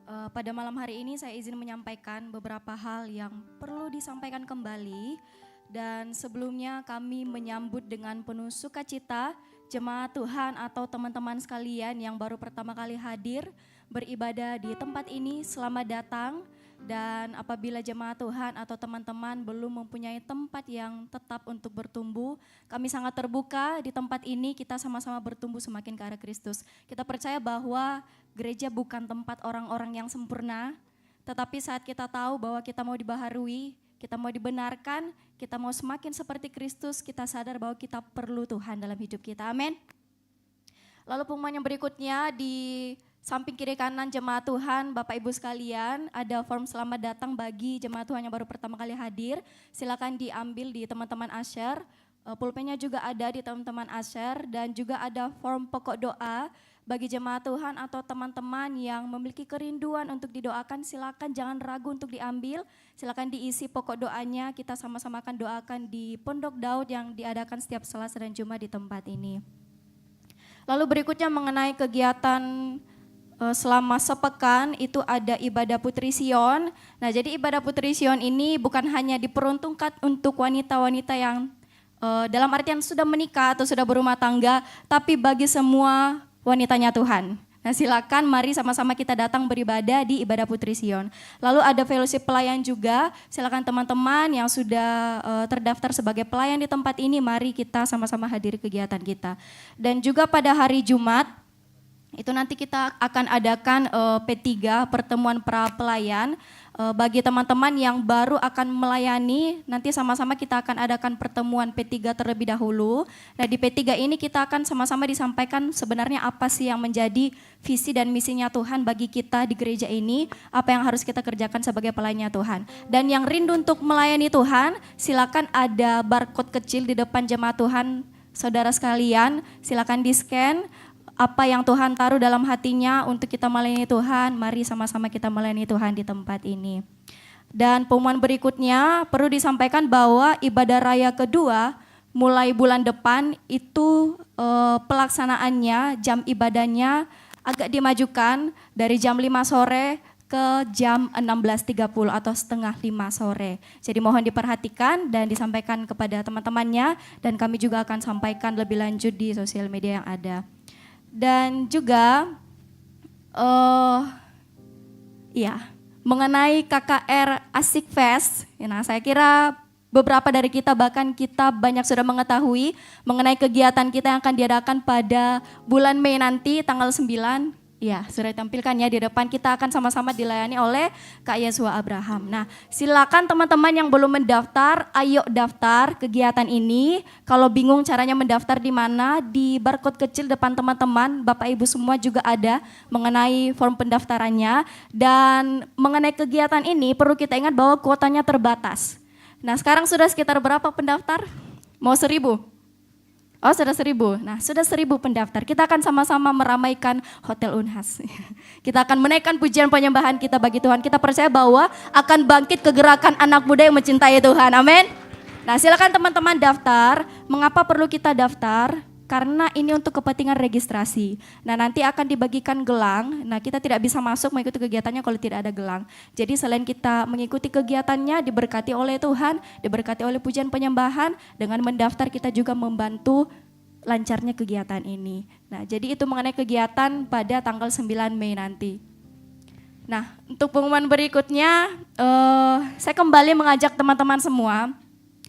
Pada malam hari ini saya izin menyampaikan beberapa hal yang perlu disampaikan kembali. Dan sebelumnya kami menyambut dengan penuh sukacita jemaat Tuhan atau teman-teman sekalian yang baru pertama kali hadir beribadah di tempat ini, selamat datang. Dan apabila jemaat Tuhan atau teman-teman belum mempunyai tempat yang tetap untuk bertumbuh, kami sangat terbuka di tempat ini, kita sama-sama bertumbuh semakin ke arah Kristus. Kita percaya bahwa gereja bukan tempat orang-orang yang sempurna, tetapi saat kita tahu bahwa kita mau dibaharui, kita mau dibenarkan, kita mau semakin seperti Kristus, kita sadar bahwa kita perlu Tuhan dalam hidup kita, amin. Lalu pengumuman yang berikutnya di samping kiri kanan jemaat Tuhan, Bapak Ibu sekalian, ada form selamat datang bagi jemaat Tuhan yang baru pertama kali hadir. Silakan diambil di teman-teman Asher, pulpennya juga ada di teman-teman Asher, dan juga ada form pokok doa bagi jemaat Tuhan atau teman-teman yang memiliki kerinduan untuk didoakan. Silakan jangan ragu untuk diambil, silakan diisi pokok doanya, kita sama-sama akan doakan di Pondok Daud yang diadakan setiap Selasa dan Jumat di tempat ini. Lalu berikutnya mengenai kegiatan selama sepekan itu ada ibadah Putri Sion. Nah, jadi ibadah Putri Sion ini bukan hanya diperuntukkan untuk wanita-wanita yang dalam artian sudah menikah atau sudah berumah tangga, tapi bagi semua wanitanya Tuhan. Nah, silakan mari sama-sama kita datang beribadah di ibadah Putri Sion. Lalu ada fellowship pelayan juga, silakan teman-teman yang sudah terdaftar sebagai pelayan di tempat ini, mari kita sama-sama hadiri kegiatan kita. Dan juga pada hari Jumat, itu nanti kita akan adakan P3, pertemuan pra pelayan. Bagi teman-teman yang baru akan melayani, nanti sama-sama kita akan adakan pertemuan P3 terlebih dahulu. Nah, di P3 ini kita akan sama-sama disampaikan sebenarnya apa sih yang menjadi visi dan misinya Tuhan bagi kita di gereja ini, apa yang harus kita kerjakan sebagai pelayannya Tuhan. Dan yang rindu untuk melayani Tuhan, silakan ada barcode kecil di depan jemaat Tuhan, saudara sekalian, silakan di-scan. Apa yang Tuhan taruh dalam hatinya untuk kita melayani Tuhan, mari sama-sama kita melayani Tuhan di tempat ini. Dan pengumuman berikutnya perlu disampaikan bahwa ibadah raya kedua mulai bulan depan itu pelaksanaannya, jam ibadahnya agak dimajukan dari jam 5 sore ke jam 16.30 atau setengah 5 sore. Jadi mohon diperhatikan dan disampaikan kepada teman-temannya, dan kami juga akan sampaikan lebih lanjut di sosial media yang ada. Dan juga mengenai KKR Asik Fest, nah saya kira beberapa dari kita bahkan kita banyak sudah mengetahui mengenai kegiatan kita yang akan diadakan pada bulan Mei nanti tanggal 9. Ya, sudah ditampilkan ya di depan, kita akan sama-sama dilayani oleh Kak Yesua Abraham. Nah, silakan teman-teman yang belum mendaftar, ayo daftar kegiatan ini. Kalau bingung caranya mendaftar di mana, di barcode kecil depan teman-teman, Bapak Ibu semua juga ada mengenai form pendaftarannya. Dan mengenai kegiatan ini perlu kita ingat bahwa kuotanya terbatas. Nah, sekarang sudah sekitar berapa pendaftar? Mau 1.000? Oh, sudah 1.000. Nah, sudah 1.000 pendaftar. Kita akan sama-sama meramaikan Hotel Unhas. Kita akan menaikkan pujian penyembahan kita bagi Tuhan. Kita percaya bahwa akan bangkit kegerakan anak muda yang mencintai Tuhan. Amin. Nah, silakan teman-teman daftar. Mengapa perlu kita daftar? Karena ini untuk kepentingan registrasi. Nah, nanti akan dibagikan gelang. Nah, kita tidak bisa masuk mengikuti kegiatannya kalau tidak ada gelang. Jadi selain kita mengikuti kegiatannya, diberkati oleh Tuhan, diberkati oleh pujian penyembahan, dengan mendaftar kita juga membantu lancarnya kegiatan ini. Nah, jadi itu mengenai kegiatan pada tanggal 9 Mei nanti. Nah, untuk pengumuman berikutnya, saya kembali mengajak teman-teman semua.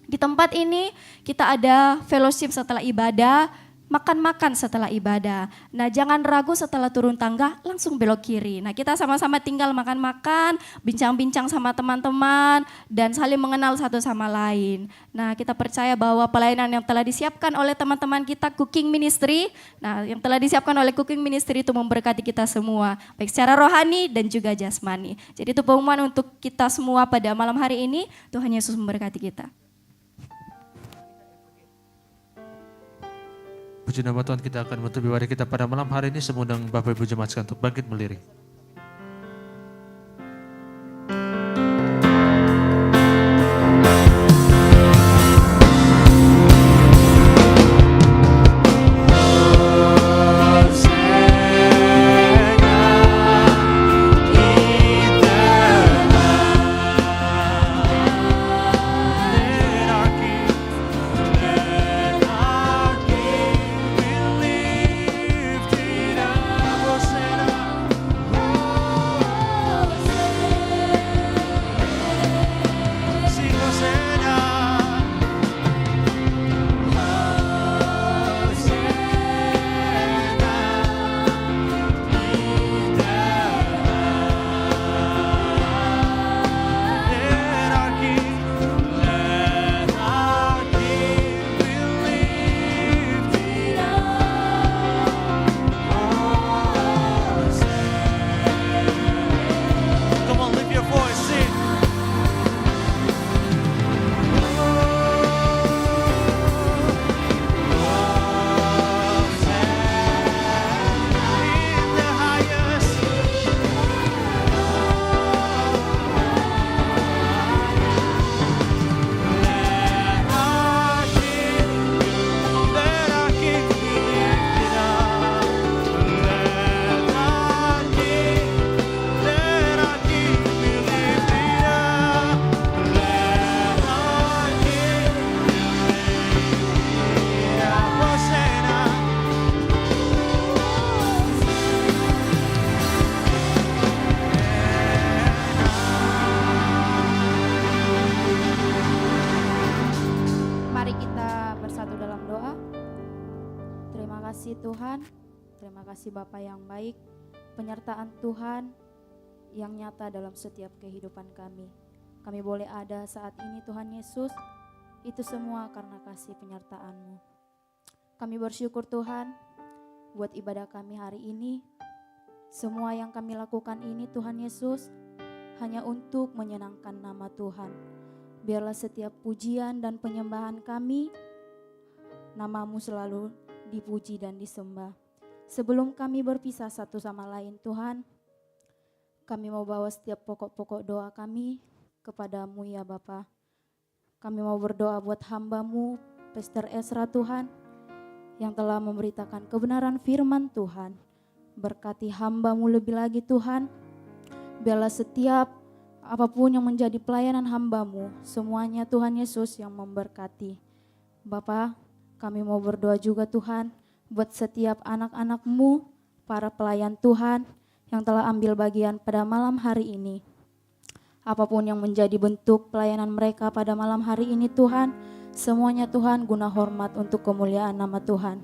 Di tempat ini kita ada fellowship setelah ibadah, makan-makan setelah ibadah. Nah, jangan ragu setelah turun tangga langsung belok kiri. Nah, kita sama-sama tinggal makan-makan, bincang-bincang sama teman-teman, dan saling mengenal satu sama lain. Nah, kita percaya bahwa pelayanan yang telah disiapkan oleh teman-teman kita Cooking Ministry, nah yang telah disiapkan oleh Cooking Ministry itu memberkati kita semua, baik secara rohani dan juga jasmani. Jadi itu pengumuman untuk kita semua pada malam hari ini. Tuhan Yesus memberkati kita. Puji nama Tuhan, kita akan menutup ibadah kita pada malam hari ini. Semua undang Bapak Ibu Jemaat sekalian untuk bangkit melirik. kasih Tuhan, terima kasih Bapa yang baik, penyertaan Tuhan yang nyata dalam setiap kehidupan kami. Kami boleh ada saat ini Tuhan Yesus, itu semua karena kasih penyertaan-Mu. Kami bersyukur Tuhan, buat ibadah kami hari ini, semua yang kami lakukan ini Tuhan Yesus, hanya untuk menyenangkan nama Tuhan. Biarlah setiap pujian dan penyembahan kami, nama-Mu selalu dipuji dan disembah. Sebelum kami berpisah satu sama lain Tuhan, kami mau bawa setiap pokok-pokok doa kami kepada-Mu ya Bapa. Kami mau berdoa buat hamba-Mu, Pastor Ezra Tuhan, yang telah memberitakan kebenaran firman Tuhan. Berkati hamba-Mu lebih lagi Tuhan. Biarlah setiap apapun yang menjadi pelayanan hamba-Mu, semuanya Tuhan Yesus yang memberkati. Bapa, kami mau berdoa juga Tuhan, buat setiap anak-anak-Mu, para pelayan Tuhan yang telah ambil bagian pada malam hari ini. Apapun yang menjadi bentuk pelayanan mereka pada malam hari ini Tuhan, semuanya Tuhan guna hormat untuk kemuliaan nama Tuhan.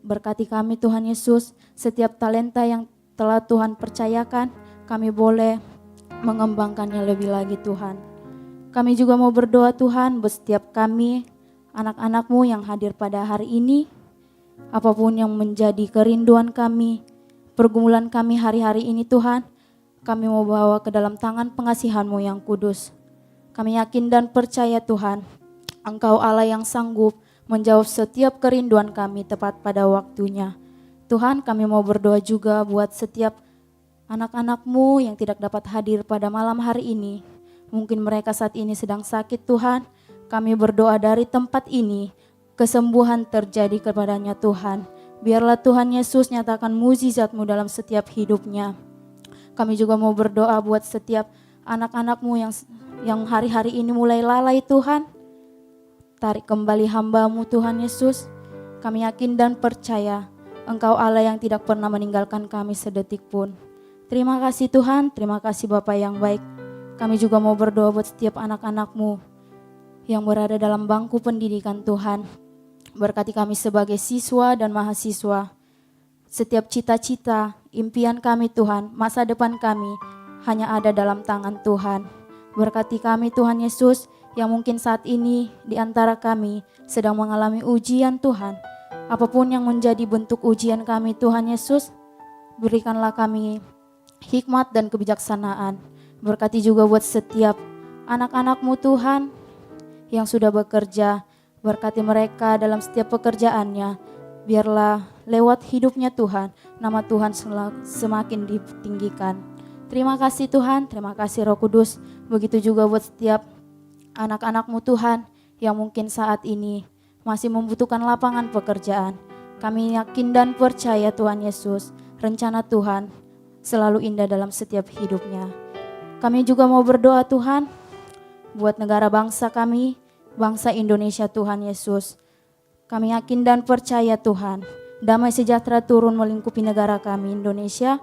Berkati kami Tuhan Yesus, setiap talenta yang telah Tuhan percayakan, kami boleh mengembangkannya lebih lagi Tuhan. Kami juga mau berdoa Tuhan, buat setiap kami, anak-anak-Mu yang hadir pada hari ini, apapun yang menjadi kerinduan kami, pergumulan kami hari-hari ini Tuhan, kami mau bawa ke dalam tangan pengasihan-Mu yang kudus. Kami yakin dan percaya Tuhan, Engkau Allah yang sanggup menjawab setiap kerinduan kami tepat pada waktunya. Tuhan, kami mau berdoa juga buat setiap anak-anak-Mu yang tidak dapat hadir pada malam hari ini. Mungkin mereka saat ini sedang sakit Tuhan. Kami berdoa dari tempat ini, kesembuhan terjadi kepadanya Tuhan. Biarlah Tuhan Yesus nyatakan mukjizat-Mu dalam setiap hidupnya. Kami juga mau berdoa buat setiap anak-anak-Mu yang hari-hari ini mulai lalai Tuhan. Tarik kembali hamba-Mu Tuhan Yesus. Kami yakin dan percaya Engkau Allah yang tidak pernah meninggalkan kami sedetik pun. Terima kasih Tuhan, terima kasih Bapa yang baik. Kami juga mau berdoa buat setiap anak-anak-Mu yang berada dalam bangku pendidikan Tuhan. Berkati kami sebagai siswa dan mahasiswa. Setiap cita-cita, impian kami Tuhan, masa depan kami hanya ada dalam tangan Tuhan. Berkati kami Tuhan Yesus, yang mungkin saat ini di antara kami sedang mengalami ujian Tuhan. Apapun yang menjadi bentuk ujian kami Tuhan Yesus, berikanlah kami hikmat dan kebijaksanaan. Berkati juga buat setiap anak-anak-Mu Tuhan yang sudah bekerja. Berkati mereka dalam setiap pekerjaannya. Biarlah lewat hidupnya Tuhan, nama Tuhan semakin ditinggikan. Terima kasih Tuhan, terima kasih Roh Kudus. Begitu juga buat setiap anak-anak-Mu Tuhan yang mungkin saat ini masih membutuhkan lapangan pekerjaan. Kami yakin dan percaya Tuhan Yesus, rencana Tuhan selalu indah dalam setiap hidupnya. Kami juga mau berdoa Tuhan buat negara bangsa kami, bangsa Indonesia Tuhan Yesus. Kami yakin dan percaya Tuhan, damai sejahtera turun melingkupi negara kami Indonesia.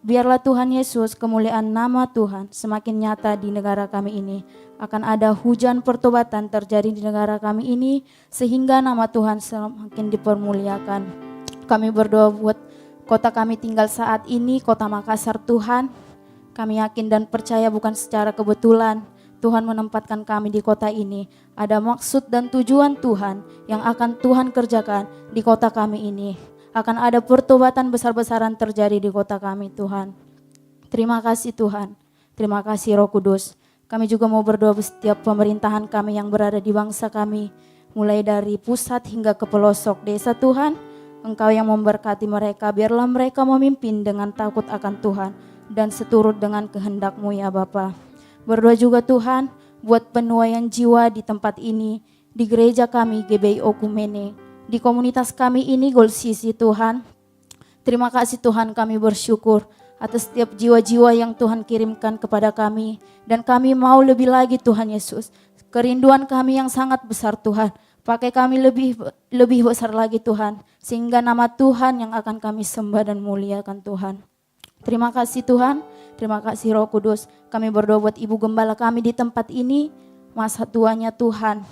Biarlah Tuhan Yesus, kemuliaan nama Tuhan semakin nyata di negara kami ini. Akan ada hujan pertobatan terjadi di negara kami ini, sehingga nama Tuhan semakin dipermuliakan. Kami berdoa buat kota kami tinggal saat ini, kota Makassar Tuhan. Kami yakin dan percaya bukan secara kebetulan Tuhan menempatkan kami di kota ini. Ada maksud dan tujuan Tuhan yang akan Tuhan kerjakan di kota kami ini. Akan ada pertobatan besar-besaran terjadi di kota kami Tuhan. Terima kasih Tuhan. Terima kasih Roh Kudus. Kami juga mau berdoa setiap pemerintahan kami yang berada di bangsa kami. Mulai dari pusat hingga ke pelosok desa Tuhan. Engkau yang memberkati mereka. Biarlah mereka memimpin dengan takut akan Tuhan dan seturut dengan kehendak-Mu ya Bapa. Berdoa juga Tuhan buat penuaian jiwa di tempat ini, di gereja kami GBI Okumene, di komunitas kami ini Gold Sisi Tuhan. Terima kasih Tuhan, kami bersyukur atas setiap jiwa-jiwa yang Tuhan kirimkan kepada kami. Dan kami mau lebih lagi Tuhan Yesus, kerinduan kami yang sangat besar Tuhan. Pakai kami lebih besar lagi Tuhan, sehingga nama Tuhan yang akan kami sembah dan muliakan Tuhan. Terima kasih Tuhan, terima kasih Roh Kudus. Kami berdoa buat Ibu Gembala kami di tempat ini, masa tuanya Tuhan,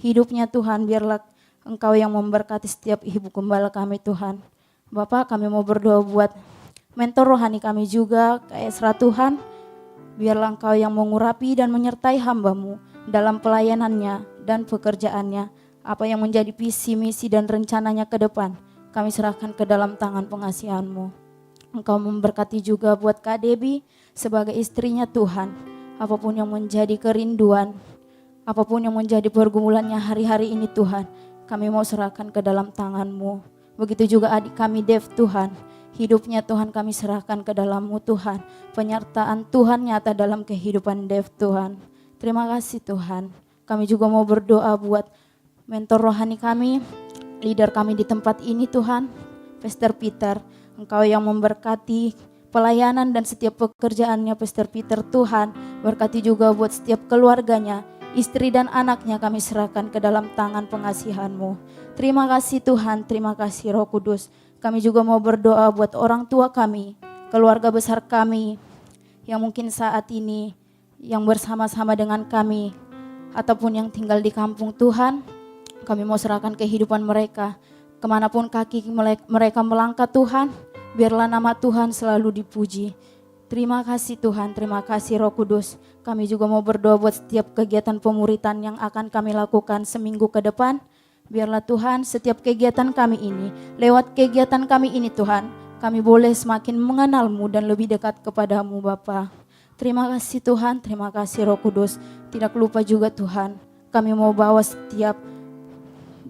hidupnya Tuhan, biarlah Engkau yang memberkati setiap ibu gembala kami Tuhan. Bapak, kami mau berdoa buat mentor rohani kami juga, Kak Esra Tuhan. Biarlah Engkau yang mengurapi dan menyertai hamba-Mu dalam pelayanannya dan pekerjaannya. Apa yang menjadi visi, misi dan rencananya ke depan, kami serahkan ke dalam tangan pengasihan-Mu. Engkau memberkati juga buat Kak Debbie sebagai istrinya Tuhan. Apapun yang menjadi kerinduan, apapun yang menjadi pergumulannya hari-hari ini Tuhan, kami mau serahkan ke dalam tangan-Mu. Begitu juga adik kami Dev Tuhan. Hidupnya Tuhan kami serahkan ke dalam-Mu Tuhan. Penyertaan Tuhan nyata dalam kehidupan Dev Tuhan. Terima kasih Tuhan. Kami juga mau berdoa buat mentor rohani kami, leader kami di tempat ini Tuhan, Pastor Peter. Engkau yang memberkati pelayanan dan setiap pekerjaannya Pastor Peter Tuhan. Berkati juga buat setiap keluarganya, istri dan anaknya kami serahkan ke dalam tangan pengasihan-Mu. Terima kasih Tuhan, terima kasih Roh Kudus. Kami juga mau berdoa buat orang tua kami, keluarga besar kami yang mungkin saat ini yang bersama-sama dengan kami ataupun yang tinggal di kampung Tuhan. Kami mau serahkan kehidupan mereka. Kemanapun kaki mereka melangkah Tuhan, biarlah nama Tuhan selalu dipuji. Terima kasih Tuhan, terima kasih Roh Kudus. Kami juga mau berdoa buat setiap kegiatan pemuritan yang akan kami lakukan seminggu ke depan. Biarlah Tuhan setiap kegiatan kami ini, lewat kegiatan kami ini Tuhan, kami boleh semakin mengenal-Mu dan lebih dekat kepada-Mu Bapa. Terima kasih Tuhan, terima kasih Roh Kudus. Tidak lupa juga Tuhan, kami mau bawa setiap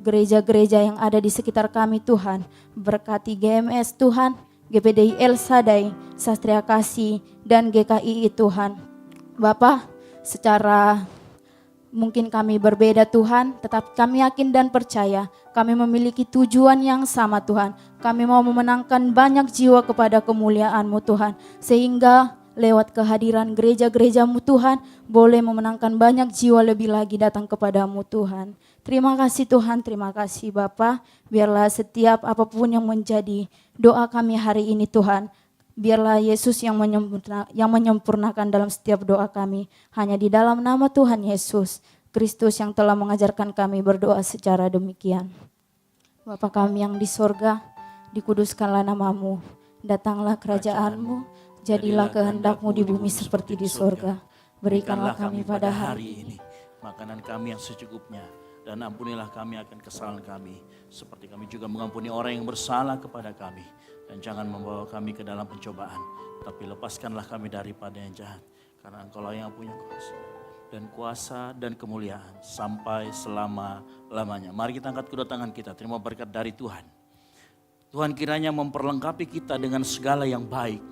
gereja-gereja yang ada di sekitar kami Tuhan. Berkati GMS Tuhan, GPDI El Sadai, Sastria Kasih, dan GKI Tuhan. Bapa, secara mungkin kami berbeda Tuhan, tetapi kami yakin dan percaya kami memiliki tujuan yang sama Tuhan. Kami mau memenangkan banyak jiwa kepada kemuliaan-Mu Tuhan. Sehingga lewat kehadiran gereja-gereja-Mu Tuhan, boleh memenangkan banyak jiwa lebih lagi datang kepada-Mu Tuhan. Terima kasih Tuhan, terima kasih Bapa. Biarlah setiap apapun yang menjadi doa kami hari ini Tuhan, biarlah Yesus yang menyempurnakan dalam setiap doa kami. Hanya di dalam nama Tuhan Yesus Kristus yang telah mengajarkan kami berdoa secara demikian. Bapa kami yang di sorga, dikuduskanlah nama-Mu. Datanglah kerajaan-Mu, jadilah kehendak-Mu di bumi seperti di sorga. Berikanlah kami pada hari ini makanan kami yang secukupnya. Dan ampunilah kami akan kesalahan kami, seperti kami juga mengampuni orang yang bersalah kepada kami. Dan jangan membawa kami ke dalam pencobaan, tapi lepaskanlah kami daripada yang jahat. Karena Engkaulah yang punya kuasa dan kemuliaan sampai selama-lamanya. Mari kita angkat kedua tangan kita, terima berkat dari Tuhan. Tuhan kiranya memperlengkapi kita dengan segala yang baik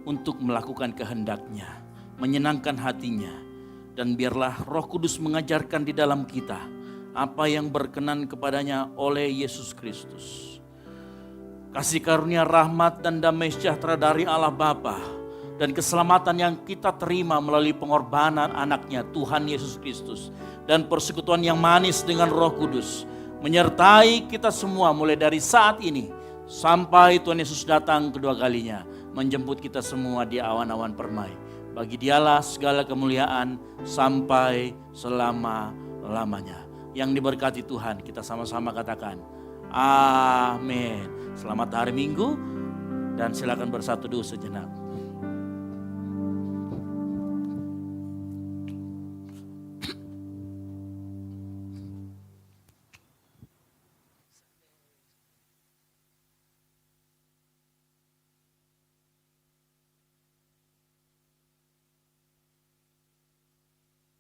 untuk melakukan kehendak-Nya, menyenangkan hati-Nya. Dan biarlah Roh Kudus mengajarkan di dalam kita apa yang berkenan kepadanya oleh Yesus Kristus. Kasih karunia rahmat dan damai sejahtera dari Allah Bapa dan keselamatan yang kita terima melalui pengorbanan anaknya Tuhan Yesus Kristus dan persekutuan yang manis dengan Roh Kudus menyertai kita semua mulai dari saat ini sampai Tuhan Yesus datang kedua kalinya menjemput kita semua di awan-awan permai. Bagi Dialah segala kemuliaan sampai selama-lamanya. Yang diberkati Tuhan, kita sama-sama katakan amin. Selamat hari Minggu dan silakan bersatu dulu sejenak.